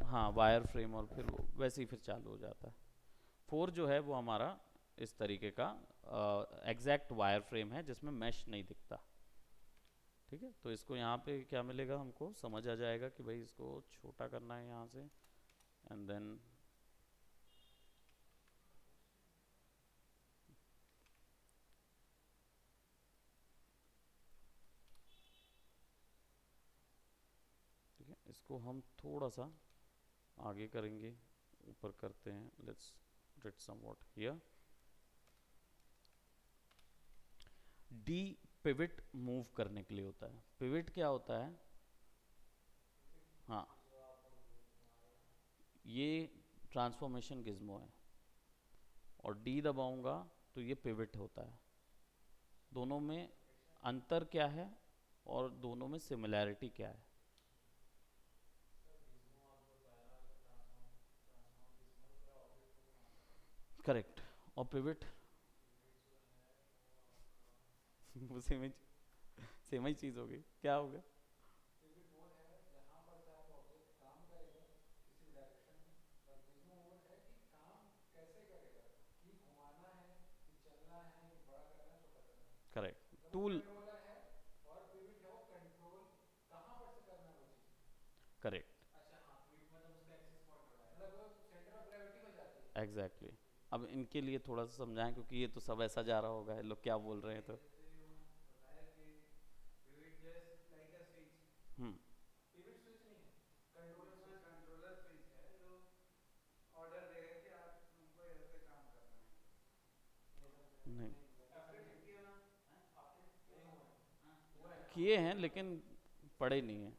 हाँ, वायर फ्रेम, और फिर वो वैसे ही फिर चालू हो जाता है। 4 जो है वो हमारा इस तरीके का एग्जैक्ट वायर फ्रेम है जिसमें मैश नहीं दिखता। ठीक है, तो इसको यहाँ पे क्या मिलेगा, हमको समझ आ जाएगा कि भाई इसको छोटा करना है यहाँ से, एंड देन ठीक है, इसको हम थोड़ा सा आगे करेंगे, ऊपर करते हैं, let's edit somewhat here. The pivot move करने के लिए होता है। पिविट क्या होता है? हाँ, ये ट्रांसफॉर्मेशन गिज्मो है, और डी दबाऊंगा तो ये पिविट होता है। दोनों में अंतर क्या है और दोनों में सिमिलैरिटी क्या है? करेक्ट। और पिविट वो सेम ही चीज होगी, क्या होगा? Correct, tool. Correct, exactly. अब इनके लिए थोड़ा सा समझाएं, क्योंकि ये तो सब ऐसा जा रहा होगा, ये लोग क्या बोल रहे हैं, तो हम्म। नहीं, किए हैं लेकिन पढ़े नहीं है।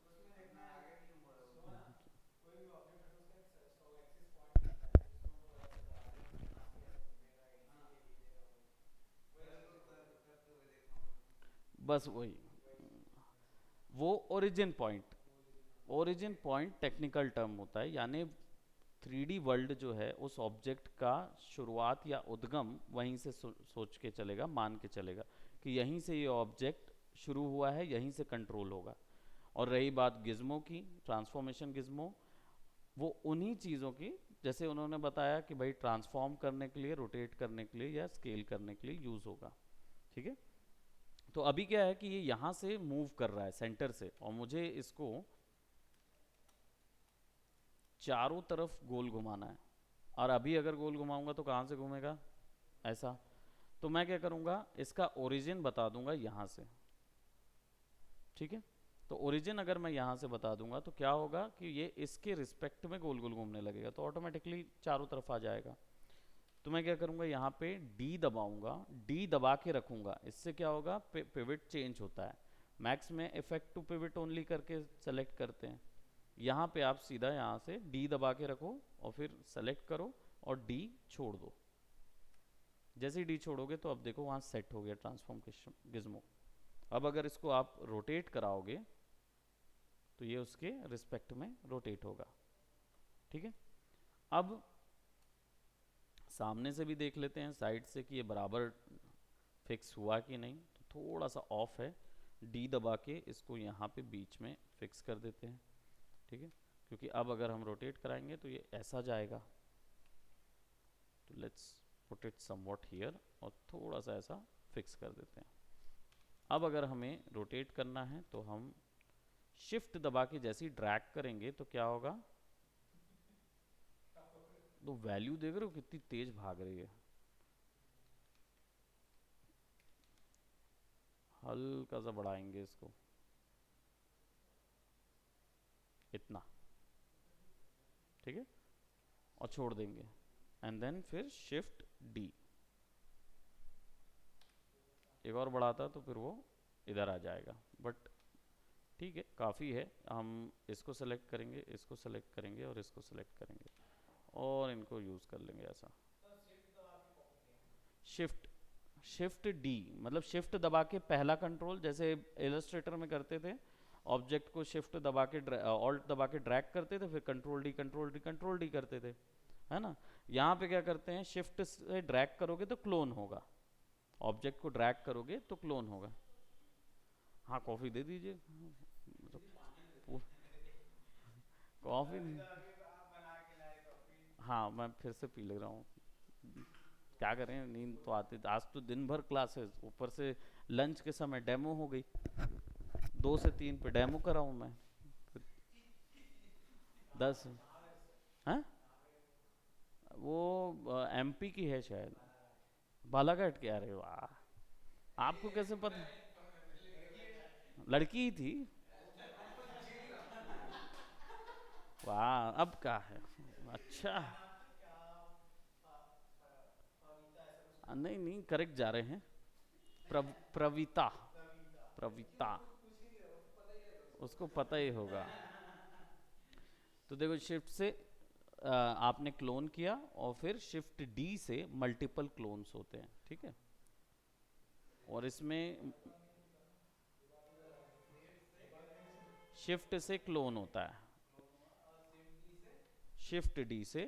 बस वही, वो origin point, origin point technical term होता है, यानी 3D वर्ल्ड जो है उस ऑब्जेक्ट का शुरुआत या उद्गम वहीं से सोच के चलेगा, मान के चलेगा कि यहीं से ये ऑब्जेक्ट शुरू हुआ है, यहीं से कंट्रोल होगा। और रही बात गिज्मो की, ट्रांसफॉर्मेशन गिज्मो, वो उन्हीं चीज़ों की, जैसे उन्होंने बताया कि भाई ट्रांसफॉर्म करने के लिए, रोटेट करने के लिए, या स्केल करने के लिए यूज़ होगा। ठीक है, तो अभी क्या है कि ये यहाँ से मूव कर रहा है सेंटर से, और मुझे इसको चारों तरफ गोल घुमाना है। और अभी अगर गोल घुमाऊंगा तो कहाँ से घूमेगा? ऐसा। तो मैं क्या करूँगा, इसका ओरिजिन बता दूंगा यहाँ से। ठीक है, तो ओरिजिन अगर मैं यहाँ से बता दूंगा तो क्या होगा कि ये इसके रिस्पेक्ट में गोल गोल घूमने लगेगा, तो ऑटोमेटिकली चारों तरफ आ जाएगा। तो मैं क्या करूँगा, यहाँ पे डी दबाऊंगा, डी दबा के रखूँगा, इससे क्या होगा, पिविट चेंज होता है। मैक्स में इफेक्ट टू पिविट ओनली करके सेलेक्ट करते हैं, यहाँ पे आप सीधा यहाँ से डी दबा के रखो और फिर सेलेक्ट करो और डी छोड़ दो। जैसे ही डी छोड़ोगे तो अब देखो वहाँ सेट हो गया ट्रांसफॉर्मेशन गिज्मो। अब अगर इसको आप रोटेट कराओगे तो ये उसके रिस्पेक्ट में रोटेट होगा। ठीक है, अब सामने से भी देख लेते हैं, साइड से, कि ये बराबर फिक्स हुआ कि नहीं। तो थोड़ा सा ऑफ है, डी दबा के इसको यहाँ पे बीच में फिक्स कर देते हैं। ठीक है, क्योंकि अब अगर हम रोटेट कराएंगे तो ये ऐसा जाएगा। तो let's put it somewhat here, और थोड़ा सा ऐसा फिक्स कर देते हैं। अब अगर हमें रोटेट करना है तो हम शिफ्ट दबा के जैसे ही ड्रैग करेंगे तो क्या होगा, तो वैल्यू देख रहे हो कितनी तेज भाग रही है। हल्का सा बढ़ाएंगे इसको, इतना। ठीक है, और छोड़ देंगे, एंड देन फिर शिफ्ट डी, एक और बढ़ाता तो फिर वो इधर आ जाएगा। बट ठीक है, काफ़ी है। हम इसको सेलेक्ट करेंगे, इसको सेलेक्ट करेंगे, और इसको सेलेक्ट करेंगे, और इनको यूज़ कर लेंगे ऐसा। शिफ्ट शिफ्ट डी मतलब शिफ्ट दबा के पहला कंट्रोल, जैसे इलस्ट्रेटर में करते थे, ऑब्जेक्ट को शिफ्ट दबा के ऑल्ट दबा के ड्रैग करते थे, फिर control D control D control D करते थे, है ना। यहाँ पे क्या करते हैं, शिफ्ट से ड्रैग करोगे तो क्लोन होगा, ऑब्जेक्ट को ड्रैग करोगे तो क्लोन होगा। हाँ कॉफ़ी दे दीजिए, कॉफ़ी। हाँ मैं फिर से पी ले रहा हूँ, क्या करें, नींद तो आती, आज तो दिन भर क्लासेस, ऊपर से लंच के समय डेमो हो गई, 2 से 3 पे डेमो कराऊँ मैं, 10। हाँ वो एमपी की है शायद, बालाघाट के। अरे वाह, आपको कैसे पता? लड़की ही थी? वाह, अब क्या है? अच्छा, नहीं नहीं करेक्ट जा रहे हैं। प्रवीता, प्रवीता, उसको पता ही होगा। तो देखो शिफ्ट से आपने क्लोन किया, और फिर शिफ्ट डी से मल्टीपल क्लोन्स होते हैं, ठीक है। और इसमें शिफ्ट से क्लोन होता है, शिफ्ट डी से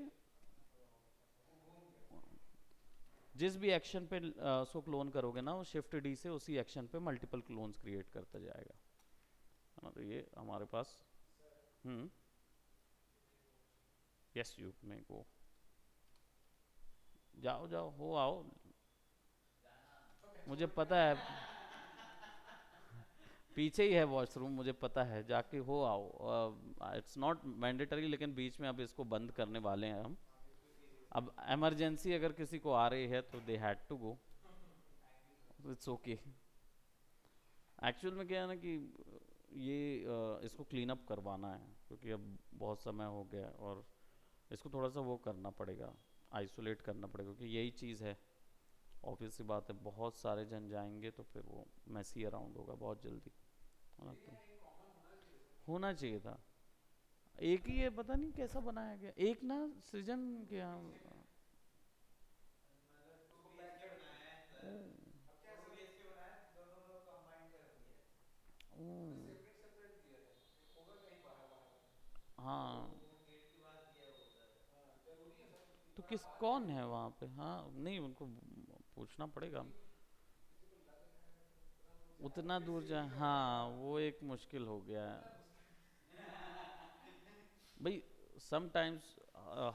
जिस भी एक्शन पे उसको क्लोन करोगे ना, वो शिफ्ट डी से उसी एक्शन पे मल्टीपल क्लोन्स क्रिएट करता जाएगा, है ना। तो ये हमारे पास। हम्म। यस यू मे गो, जाओ जाओ हो आओ, मुझे पता है पीछे ही है वॉशरूम, मुझे पता है, जाके हो आओ। इट्स नॉट मैंडेटरी, लेकिन बीच में अब इसको बंद करने वाले हैं हम। अब इमरजेंसी अगर किसी को आ रही है तो they had to go, it's okay. Actual में क्या है ना कि ये इसको क्लीन अप करवाना है, क्योंकि अब बहुत समय हो गया है, और इसको थोड़ा सा वो करना पड़ेगा, आइसोलेट करना पड़ेगा, क्योंकि यही चीज़ है। ऑब्वियस सी बात है, बहुत सारे जन जाएंगे तो फिर वो मैसी अराउंड होगा बहुत जल्दी, है ना। तो होना चाहिए था, एक ही है, पता नहीं कैसा बनाया गया, एक ना सृजन क्या। ओ, ओ, हाँ तो किस कौन है वहाँ पे, हाँ नहीं उनको पूछना पड़ेगा, उतना दूर जाए, हाँ वो एक मुश्किल हो गया है भाई। समटाइम्स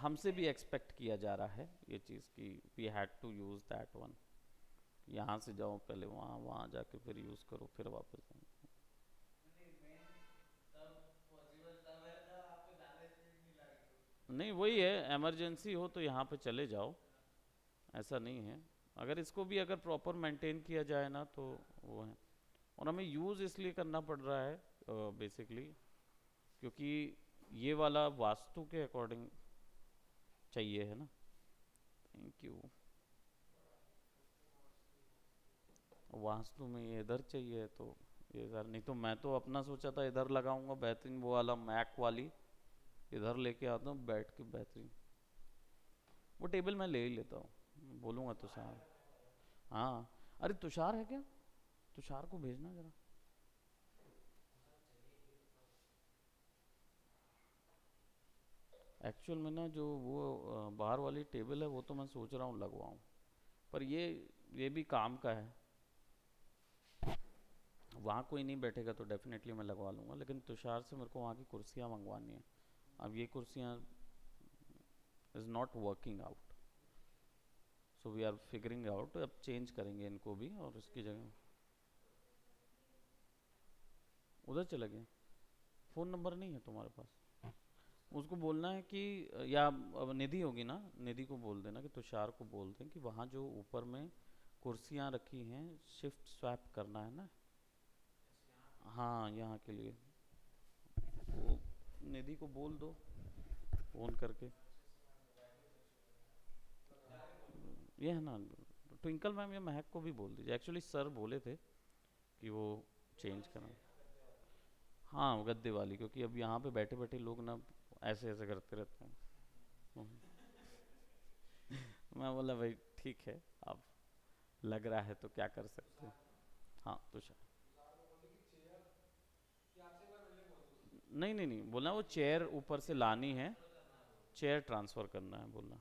हमसे भी एक्सपेक्ट किया जा रहा है ये चीज़ कि we had to use that one, यहाँ से जाओ पहले वहाँ, वहाँ जाके फिर यूज़ करो, फिर वापस आओ। नहीं वही है, इमरजेंसी हो तो यहाँ पे चले जाओ, ऐसा नहीं है। अगर इसको भी अगर प्रॉपर मेंटेन किया जाए ना तो वो है। और हमें यूज़ इसलिए करना पड़ रहा है बेसिकली, क्योंकि ये वाला वास्तु के अकॉर्डिंग चाहिए, है ना। Thank you. वास्तु में ये इधर चाहिए तो ये इधर, नहीं तो मैं तो अपना सोचा था इधर लगाऊंगा बेहतरीन, वो वाला मैक वाली इधर लेके आता हूँ बैठ के बेहतरीन। वो टेबल मैं ले ही लेता हूँ, बोलूँगा तुषार। हाँ, अरे तुषार है क्या, तुषार को भेजना जरा। एक्चुअल में ना जो वो बाहर वाली टेबल है वो तो मैं सोच रहा हूँ लगवाऊँ, पर ये भी काम का है, वहाँ कोई नहीं बैठेगा तो डेफिनेटली मैं लगवा लूँगा, लेकिन तुषार से मेरे को वहाँ की कुर्सियाँ मंगवानी है। अब ये कुर्सियाँ is not working out, so we are figuring out, अब चेंज करेंगे इनको भी, और इसकी जगह उधर चले गए। फ़ोन नंबर नहीं है तुम्हारे पास? उसको बोलना है कि, या अब निधि होगी ना, निधि को बोल देना कि तुषार को बोल दें कि वहाँ जो ऊपर में कुर्सियाँ रखी हैं शिफ्ट स्वैप करना है ना। हाँ यहाँ के लिए, वो निधि को बोल दो फ़ोन करके। ये है ना, ट्विंकल मैम या महक को भी बोल दीजिए, एक्चुअली सर बोले थे कि वो चेंज करना। हाँ वो गद्दे वाली, क्योंकि अब यहाँ पे बैठे बैठे लोग ना ऐसे ऐसे करते रहते हैं। मैं बोला भाई ठीक है, आप लग रहा है तो क्या कर सकते हैं। हाँ तुषार। नहीं नहीं नहीं बोलना, वो चेयर ऊपर से लानी है, चेयर ट्रांसफर करना है बोलना।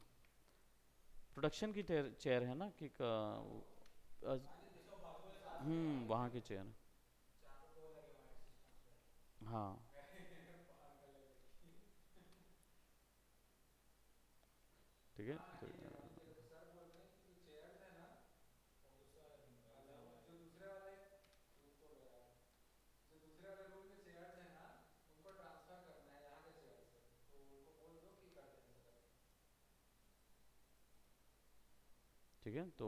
प्रोडक्शन की चेयर है ना कि वहाँ की चेयर। हाँ ठीक है तो, ठीक है तो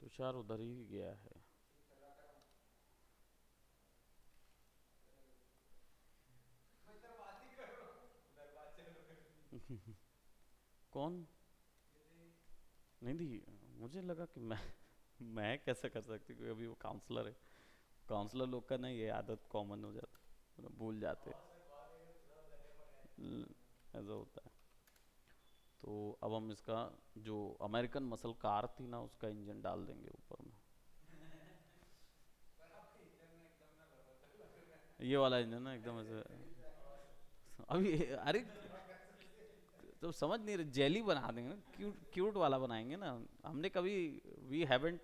तुषार उधर ही गया है। कौन? निधि? मुझे लगा कि मैं कैसे कर सकती, क्योंकि अभी वो काउंसलर है। काउंसलर लोग का ना ये आदत कॉमन हो जाता है, मतलब भूल जाते हैं, ऐसा होता है। तो अब हम इसका जो अमेरिकन मसल कार थी ना, उसका इंजन डाल देंगे ऊपर में। ये वाला इंजन ना एकदम ऐसे। अभी अरे तो समझ नहीं रहे, जेली बना देंगे ना, क्यूट क्यूट वाला बनाएंगे ना। हमने कभी वी हैवेंट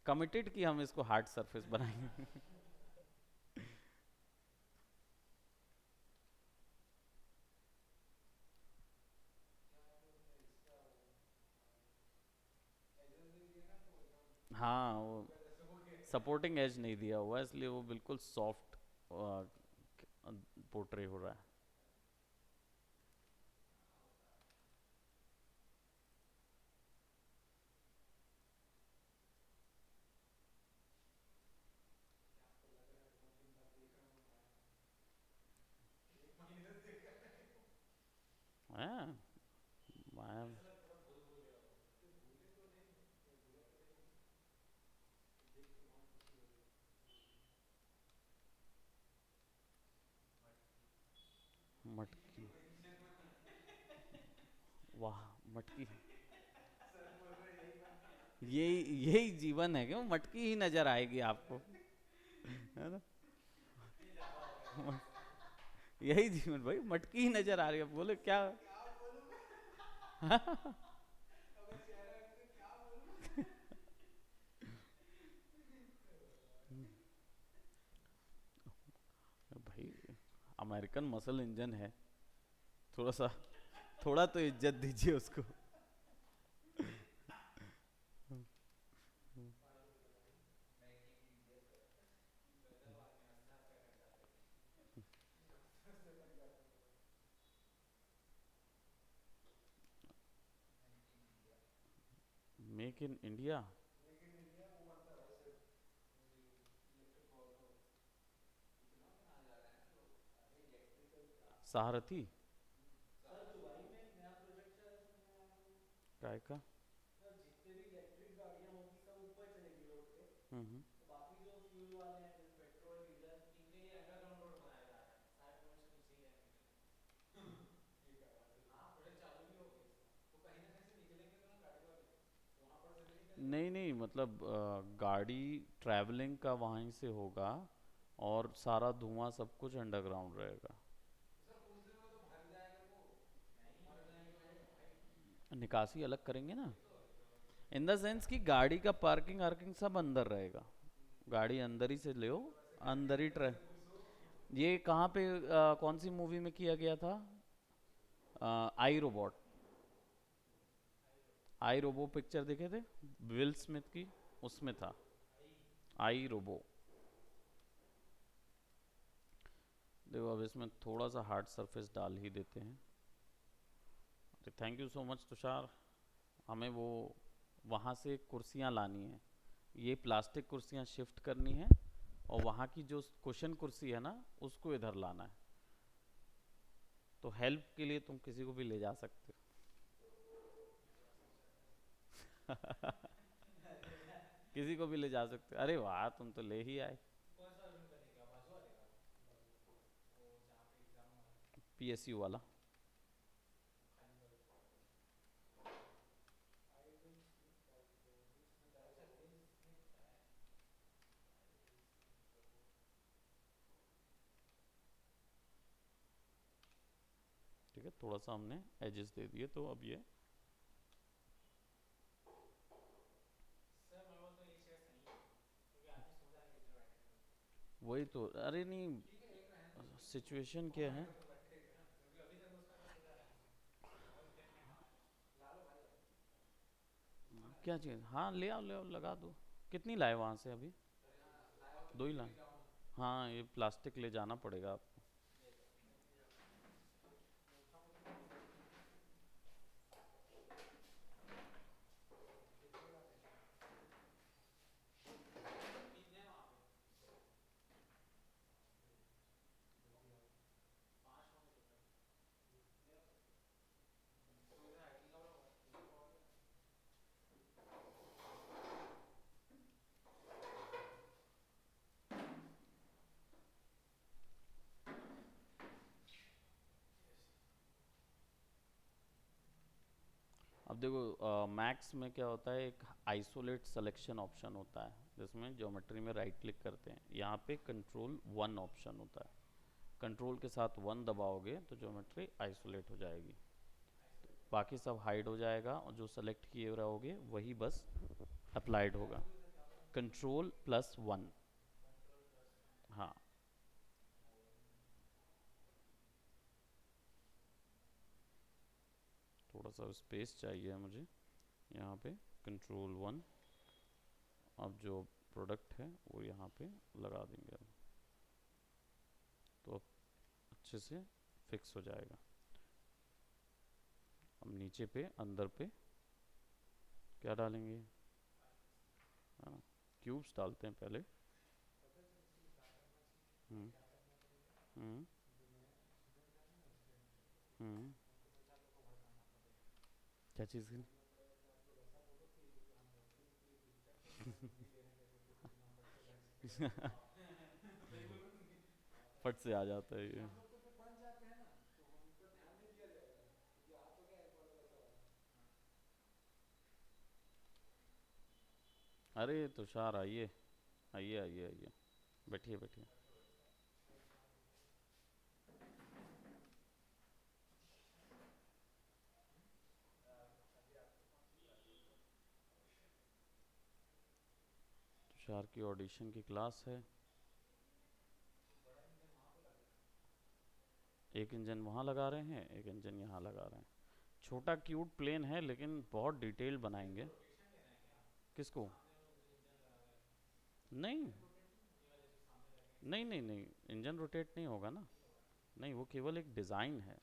कमिटेड कि हम इसको हार्ड सरफेस बनाएंगे। हाँ वो सपोर्टिंग एज नहीं दिया हुआ है, इसलिए वो बिल्कुल सॉफ्ट पोर्ट्रे हो रहा है। हैं? मैं मटकी? वाह, मटकी। यही यही जीवन है, क्यों मटकी ही नजर आएगी आपको, है ना? यही जीवन भाई, मटकी ही नजर आ रही है, बोले क्या। भाई अमेरिकन मसल इंजन है, थोड़ा सा, थोड़ा तो इज्जत दीजिए उसको। Make in India? Sarathi? Sir Dubai में एक नया प्रोजेक्ट शायद सुनने में आया मुझे। काय का? सर जितने भी इलेक्ट्रिक गाड़ियां होगी सब ऊपर चलेगी रोड पे। हम्म। तो बाकी जो फ्यूल वाले हैं जैसे पेट्रोल डीजल इनके लिए अंडरग्राउंड रोड बनाए जा रहे हैं, शायद वो इसमें उसी का निकले। हाँ प्रोजेक्ट चालू भी हो गया इसका, तो कहीं ना कहीं से निकलेंगे तो ना गाड़ी वाले, तो वहां पर से भी निकलेंगे। नहीं नहीं मतलब गाड़ी ट्रैवलिंग का वहीं से होगा, और सारा धुआं सब कुछ अंडरग्राउंड रहेगा। तो सर कुछ दिनों में तो भर जाएगा वो, नहीं भर जाएगा भाई। निकासी अलग करेंगे ना, वही तो जो इन द पेट्रोल का सेंस है। कि गाड़ी का पार्किंग आर्किंग सब अंदर रहेगा, गाड़ी अंदर ही से ले, अंदर ही ट्रे। ये कहाँ पे कौन सी मूवी में किया गया था? आई रोबोट। आई रोबो पिक्चर देखे थे, विल स्मिथ की, उसमें था आई आई रोबो। देखो अब इसमें थोड़ा सा हार्ड सरफेस डाल ही देते हैं। Thank you so much Tushar. हमें वो वहाँ से कुर्सियाँ लानी है, ये प्लास्टिक कुर्सियाँ शिफ्ट करनी है, और वहाँ की जो कुशन कुर्सी है ना, उसको इधर लाना है। तो हेल्प के लिए तुम किसी को भी ले जा सकते हो। अरे यार, किसी को भी ले जा सकते हो। अरे वाह, तुम तो ले ही आए। कौन सा वाले में करने का, बाजू वाले का, बाजू वाला वो जहाँ पे एग्जाम हुआ है। पीएसयू वाला। थोड़ा सा हमने एजेस दे दिए, तो अब ये सर मैं बोलता हूँ ये शेयर सही है, क्योंकि आदमी सो जाएगा इधर बैठे हुए। वही तो, अरे नहीं, ठीक है एक रहने दो कोई सिचुएशन नहीं, क्या और है। तो बैठेगा क्योंकि अभी तक उसका तो सो जा रहा है। और देखने हाँ ला लो भाई अब क्या चीज़, हाँ ले आओ लगा दो। कितनी लाए वहाँ से अभी? सर यहाँ लाया हो तो दो ही लेके लाए? भी जाओ ना। हाँ, ये प्लास्टिक ले जाना पड़ेगा आपको। ले जाओ लेके जाओ, मूर्खा मूर्खा कितने का देना कितने वहाँ पे जल्दी आओ, 5 होंगे टोटल, मेरा तो इधर आईडी का वाला इधर और क्या अब देखो मैक्स में क्या होता है, एक आइसोलेट सिलेक्शन ऑप्शन होता है, जिसमें ज्योमेट्री में राइट क्लिक करते हैं, यहाँ पे कंट्रोल वन ऑप्शन होता है। कंट्रोल के साथ वन दबाओगे तो ज्योमेट्री आइसोलेट हो जाएगी, बाकी सब हाइड हो जाएगा, और जो सेलेक्ट किए रहोगे वही बस अप्लाइड क्या होगा। बोले सर क्या बोले, control plus one. Control plus हाँ, थोड़ा सा स्पेस चाहिए मुझे यहाँ पे। Control one. अब जो प्रोडक्ट है वो यहाँ पे लगा देंगे अब, तो अब अच्छे से फिक्स हो जाएगा। अब नीचे पे अंदर पे क्या डालेंगे, है ना, क्यूब्स डालते हैं पहले। पता है सर इसके लिए क्या करना चाहिए, हम्म। क्या करना पड़ेगा, हम्म। जो नए स्टूडेंट रहते हैं ना स्टूडेंट हम्म। उनको बस आप लोग को भड़काना पड़ेगा, क्या चीज़ की? बोलना पड़ेगा कि आप लोग ऐसा बोलो कि हम बच्चों के लिए पिक्चर थे, हम नहीं ले रहे थे तो फिर हम बच्चे घर से सही बोलो कि नहीं। फट से आ जाता है क्योंकि ये। हम लोग तो फिर बन जाते हैं ना, तो हम पर ध्यान नहीं दिया जाएगा, क्योंकि आ तो गया एक बार वैसा वाला। हाँ अरे तुषार आइए, आइए आइए आइए, बैठिए बैठिए। तुषार की ऑडिशन की क्लास है। बड़ा इंजन वहाँ पे लगेगा, एक इंजन वहाँ लगा रहे हैं, एक इंजन यहाँ लगा रहे हैं। छोटा क्यूट प्लेन है, लेकिन बहुत डिटेल इसको बनाएंगे। रोटेशन देना है क्या, जो किसको? सामने वो इंजन लगा रहे हैं, नहीं, प्लेन रोटेट नहीं होने वाले जो सामने लगे हैं नहीं साइड नहीं में, नहीं, इंजन रोटेट नहीं होगा ना। नहीं होगा ना। नहीं, वो केवल एक डिज़ाइन है।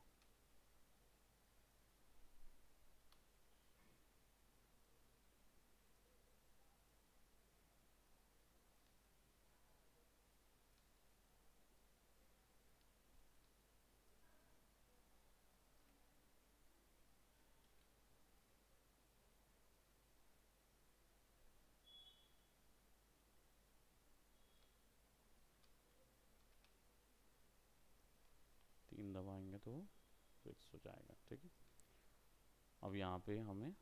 3 दबाएंगे तो फिक्स हो जाएगा, ठीक है। अब यहाँ पे हमें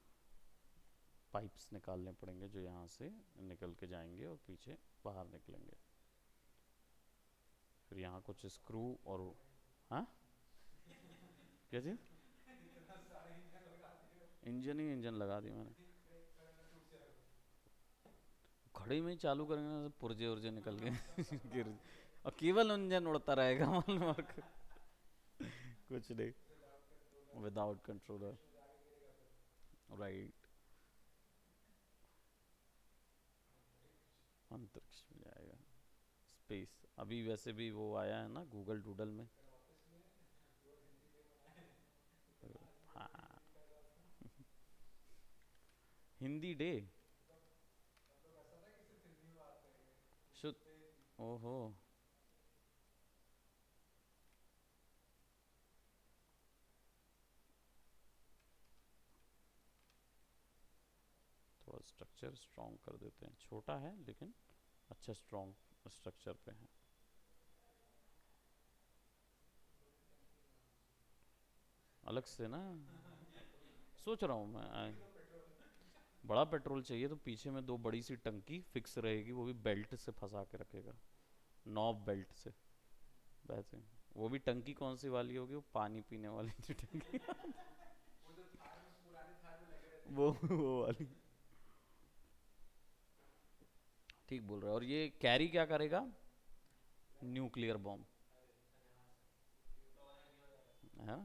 पाइप्स निकालने पड़ेंगे, जो यहाँ से निकल के जाएंगे और पीछे बाहर निकलेंगे। फिर यहाँ कुछ स्क्रू और, हाँ, क्या चीज़? इतना सारे इंजन लगा दिए हो, इंजन ही इंजन लगा दिया मैंने। एक खड़े में टूट जाएगा। खड़ी में ही चालू करेंगे ना, पुर्जे उर्जे निकल के गिर, विदाउट और केवल इंजन उड़ता रहेगा मालूम है आपको? कुछ नहीं, कंट्रोलर विदाउट कंट्रोलर। अंतरिक्ष में जाके गिरेगा फिर, राइट, अंतरिक्ष अंतरिक्ष में जाएगा। स्पेस, अभी वैसे भी वो आया है ना गूगल डूडल में। सर ऑफिस में प्योर हिंदी में बनाए हैं, इतना आदमी लोग को हाँ, हिंदी कर रहा था, हिंदी डे। मतलब मतलब ऐसा था कि सिर्फ हिंदी में बात करेंगे, शुद्ध। इंग्लिश पे हिंदी। ओहो, थोड़ा स्ट्रक्चर स्ट्रॉन्ग कर देते हैं, छोटा है लेकिन अच्छा स्ट्रॉन्ग स्ट्रक्चर पे है। अलग से ना, सोच रहा हूँ मैं पेट्रोल बड़ा पेट्रोल चाहिए, तो पीछे में 2 बड़ी सी टंकी फिक्स रहेगी, वो भी बेल्ट से फंसा के रखेगा, नॉब बेल्ट से, वैसे वो भी टंकी कौन सी वाली होगी, वो पानी पीने वाली जो टंकी वो जो थार में पुराने थार में लगे रहते हैं। वो वाली। ठीक बोल रहे हो। और ये कैरी क्या करेगा? न्यूक्लियर बॉम्ब, है ना,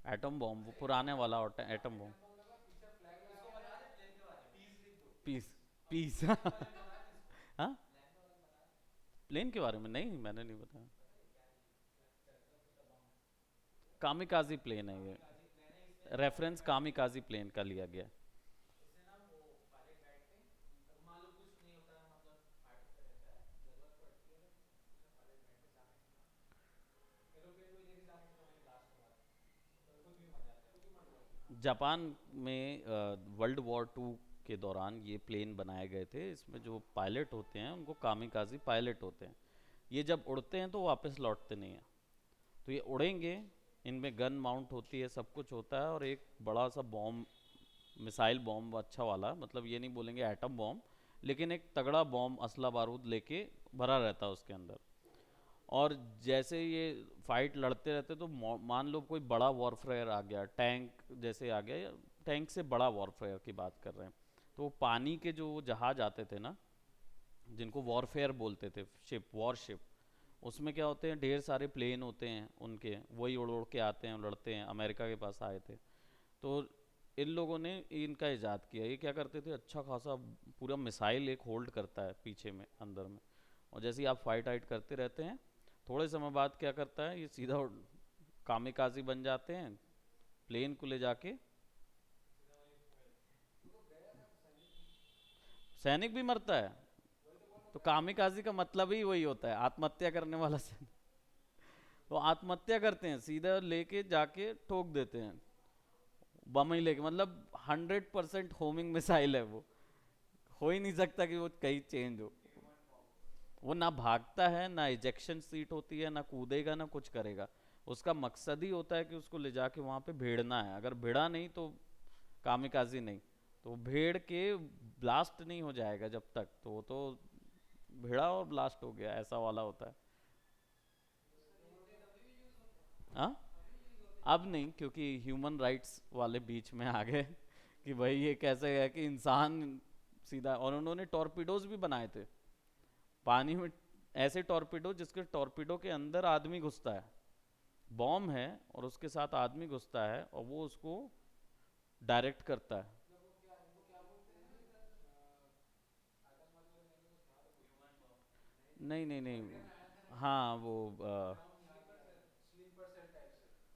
एटम बॉम्ब, वो पुराने वाला एटम बॉम्ब। एटम बम लगा पीछे फ्लैग लगा इसको बता दे प्लेन के बारे में, पीस लिख दो। पीस, पीस प्लेन के बारे में बता दे इसको। हाँ, प्लेन के बारे में बता दे। प्लेन के बारे में नहीं, मैंने नहीं बताया। पता है क्या क्या मतलब किसका बम है? कामिकाजी प्लेन है ये, कामिकाजी प्लेन है, इसमें पायलट रेफरेंस बैठते हैं। कामिकाजी प्लेन का लिया गया है। इससे ना वो पायलट बैठते हैं, अगर मान लो कुछ नहीं होता है, मतलब फाइट पे रहता है, जरूरत पड़ती है, अगर उसमें पायलट बैठते जाने के बाद एरोप्लेन को ही लेके जाने के लिए वहीं ब्लास्ट करवा देते हैं, तो खुद भी मर जाते हैं, खुद ही मर जाते हैं। जापान में वर्ल्ड वॉर 2 के दौरान ये प्लेन बनाए गए थे। इसमें जो पायलट होते हैं उनको कामिकाजी पायलट होते हैं। ये जब उड़ते हैं तो वापस लौटते नहीं हैं। तो ये उड़ेंगे, इनमें गन माउंट होती है, सब कुछ होता है, और एक बड़ा सा बॉम्ब, मिसाइल बॉम्ब अच्छा वाला, मतलब ये नहीं बोलेंगे एटम बॉम्ब, लेकिन एक तगड़ा बॉम्ब असला बारूद लेके भरा रहता है उसके अंदर। और जैसे ये फाइट लड़ते रहते तो मान लो कोई बड़ा वॉरफेयर आ गया, टैंक जैसे आ गया, या टैंक से बड़ा वॉरफेयर की बात कर रहे हैं, तो वो पानी के जो जहाज आते थे ना, जिनको वॉरफेयर बोलते थे, शिप, वॉरशिप, उसमें क्या होते हैं, ढेर सारे प्लेन होते हैं उनके, वही उड़ उड़ के आते हैं, लड़ते हैं। अमेरिका के पास आए थे, तो इन लोगों ने इनका इजाद किया। ये क्या करते थे, अच्छा खासा पूरा मिसाइल एक होल्ड करता है पीछे में, अंदर में, और जैसे ही आप फाइट आइट करते रहते हैं, थोड़े समय बाद क्या करता है, ये सीधा कामिकाजी बन जाते हैं, प्लेन को ले जाके। सैनिक भी मरता है, तो कामिकाजी का मतलब ही वही होता है, आत्महत्या करने वाला सैनिक। तो आत्महत्या करते हैं, सीधा लेके जाके ठोक देते हैं, बम ही लेके, मतलब 100% होमिंग मिसाइल है वो, हो ही नहीं सकता कि वो कहीं चेंज हो। वो ना भागता है, ना इजेक्शन सीट होती है, ना कूदेगा, ना कुछ करेगा। उसका मकसद ही होता है कि उसको ले जाके वहां पे भेड़ना है। अगर भिड़ा नहीं तो कामिकाजी नहीं, तो भेड़ के ब्लास्ट नहीं हो जाएगा जब तक, तो वो तो भिड़ा और ब्लास्ट हो गया, ऐसा वाला होता है। हाँ, अब नहीं, क्योंकि ह्यूमन राइट्स वाले बीच में आ गए कि भाई ये कैसे है कि इंसान सीधा, और उन्होंने टॉर्पीडोज भी बनाए थे पानी में, ऐसे टॉर्पीडो जिसके टॉर्पीडो के अंदर आदमी घुसता है, बॉम्ब है और उसके साथ आदमी घुसता है, और वो उसको डायरेक्ट करता है। मतलब वो क्या, उनको क्या बोलते हैं इधर आतंकवादी वाले लैंग्वेज में, क्या तो बोलते हैं, नहीं नहीं नहीं नहीं कोरियन आया था ना नहीं, एक, हाँ वो ground sleeper cell, sleeper cell type से,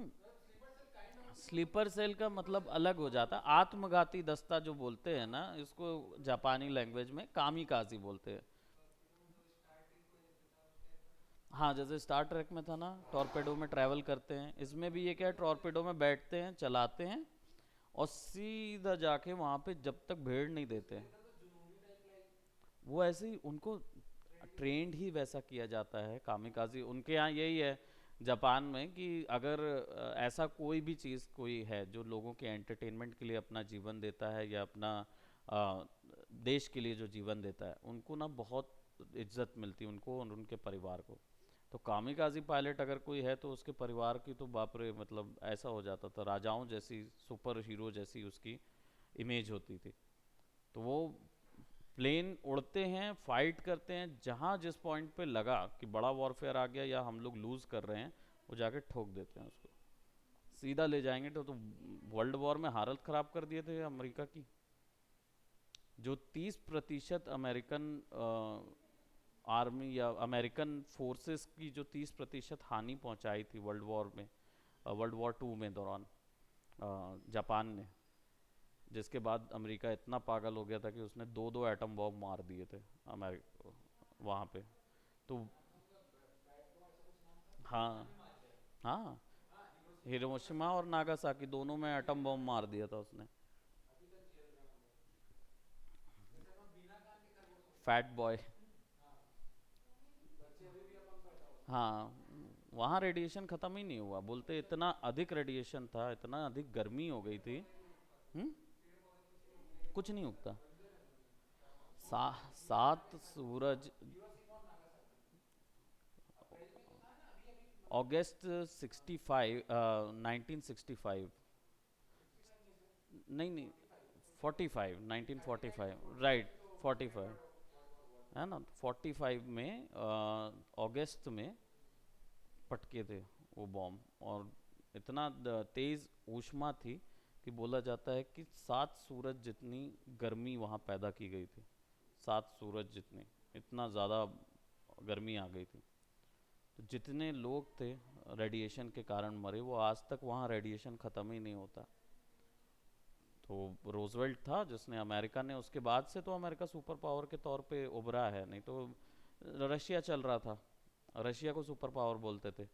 मतलब स्लीपर सेल काइंड ऑफ उसमें वो स्लीपर सेल का स्लीपर मतलब सेल अलग हो वो जाता है। आत्मघाती दस्ता जो बोलते हैं ना इसको, जापानी लैंग्वेज में कामिकाजी बोलते हैं। टॉर्पीडो जो स्टार्टिंग में जैसे था उस टाइप का। हाँ, जैसे स्टार ट्रैक में था ना, टॉर्पेडो में ट्रैवल करते हैं, इसमें भी ये क्या है, टॉर्पेडो में बैठते हैं, चलाते हैं, और सीधा जाके वहाँ पे जब तक भेड़ नहीं देते। इधर तो जुनूनी टाइप लाइक वो ऐसे ही उनको ट्रेंड ही वैसा ट्रेंड ही वैसा किया जाता है, कामिकाजी उनके यहाँ यही है जापान में, कि अगर ऐसा कोई भी चीज़ कोई है जो लोगों के एंटरटेनमेंट के लिए अपना जीवन देता है, या अपना अ, देश के लिए जो जीवन देता है, उनको ना बहुत इज्जत मिलती है, उनको और उनके परिवार को। तो कामिकाजी पायलट अगर कोई है तो उसके परिवार की तो बाप रे, मतलब ऐसा हो जाता था, राजाओं जैसी, सुपर हीरो जैसी उसकी इमेज होती थी। तो वो प्लेन उड़ते हैं, फाइट करते हैं, जहाँ जिस पॉइंट पे लगा कि बड़ा वॉरफेयर आ गया या हम लोग लूज कर रहे हैं, वो जाके ठोक देते हैं उसको, सीधा ले जाएंगे। तो वर्ल्ड वॉर में हालत खराब कर दिए थे अमेरिका की। जो 30% अमेरिकन आर्मी या अमेरिकन फोर्सेस की जो 30% हानि पहुंचाई थी वर्ल्ड वॉर 2 में दौरान जापान ने, जिसके बाद अमेरिका इतना पागल हो गया था कि उसने दो दो एटम बॉम्ब मार दिए थे अमेरिका वहाँ पे। तो हाँ, हाँ, हाँ हिरोशिमा और हिरोशिमा और नागासाकी में, नागासाकी दोनों में अभी एटम तक बॉम्ब जेल मार में दिया है, था उसने। अभी तक जेल में है वो लोग, जैसे अपन बिना कान के खरगोश होते फैट बॉय। हैं। हाँ, बच्चे अभी भी अपंग पैदा होते हैं। हाँ, वहाँ रेडिएशन ख़त्म ही नहीं हुआ, बोलते बच्चे इतना अधिक रेडिएशन था, इतना अधिक गर्मी हो गई पेड़ थी। पौधे नहीं उग पाते, हम्म, पेड़ पौधे कुछ नहीं उगने के कुछ नहीं चांसेस है, उगता। बंजर है जमीन, सा, वो बिना कान सात के खरगोश। सूरज। हिरोशिमा और नागासाकी, अप्रैल में तो था ना, अभी अभी अगस्त 65 1965। नहीं नहीं, 45, 1945, राइट। 45 है ना, 45 में अगस्त में पटके थे वो बॉम्ब। और इतना तेज ऊष्मा थी कि बोला जाता है कि 7 सूरज जितनी गर्मी वहाँ पैदा की गई थी। 7 सूरज जितनी, इतना ज़्यादा गर्मी आ गई थी। तो जितने लोग थे रेडिएशन के कारण मरे, वो आज तक वहाँ रेडिएशन ख़त्म ही नहीं होता। तो रोजवेल्ट था जिसने, अमेरिका ने उसके बाद से तो अमेरिका सुपर पावर के तौर पे उभरा है, नहीं तो रशिया चल रहा था। रशिया को सुपर पावर बोलते थे।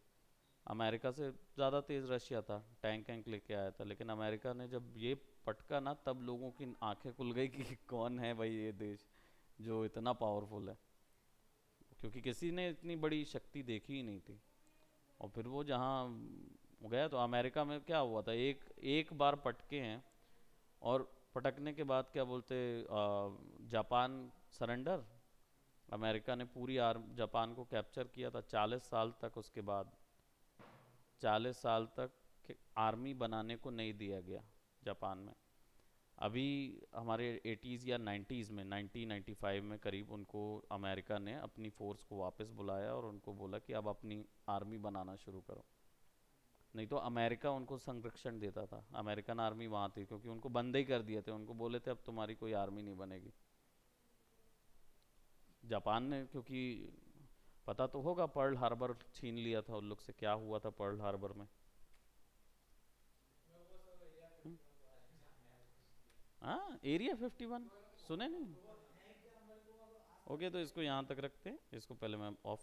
अमेरिका से ज़्यादा तेज़ रशिया था, टैंक वैंक लेके आया था। लेकिन अमेरिका ने जब ये पटका ना, तब लोगों की आंखें खुल गई कि कौन है भाई ये देश जो इतना पावरफुल है, क्योंकि किसी ने इतनी बड़ी शक्ति देखी ही नहीं थी। और फिर वो जहाँ गया, तो अमेरिका में क्या हुआ था, एक एक बार पटके हैं। और पटकने के बाद क्या बोलते, जापान सरेंडर, अमेरिका ने पूरी आर्म जापान को कैप्चर किया था। 40 साल तक, उसके बाद 40 साल तक आर्मी बनाने को नहीं दिया गया जापान में। अभी हमारे 80s या 90s में, 1995 में करीब, उनको अमेरिका ने अपनी फोर्स को वापस बुलाया और उनको बोला कि अब अपनी आर्मी बनाना शुरू करो। नहीं तो अमेरिका उनको संरक्षण देता था, अमेरिकन आर्मी वहाँ थी, क्योंकि उनको बंद ही कर दिए थे। उनको बोले थे अब तुम्हारी कोई आर्मी नहीं बनेगी। जापान ने, क्योंकि पता तो होगा, पर्ल हार्बर छीन लिया था उन लोग से। क्या हुआ था पर्ल हार्बर में? मेरे को सब एरिया हम्म? 51 के बारे में जानना है, कुछ नहीं है। हाँ, एरिया 51 सुने नहीं? वो है क्या, मेरे को अब आज तक ओके, तो नहीं इसको है। यहाँ तक रखते हैं, इसको पहले मैं ऑफ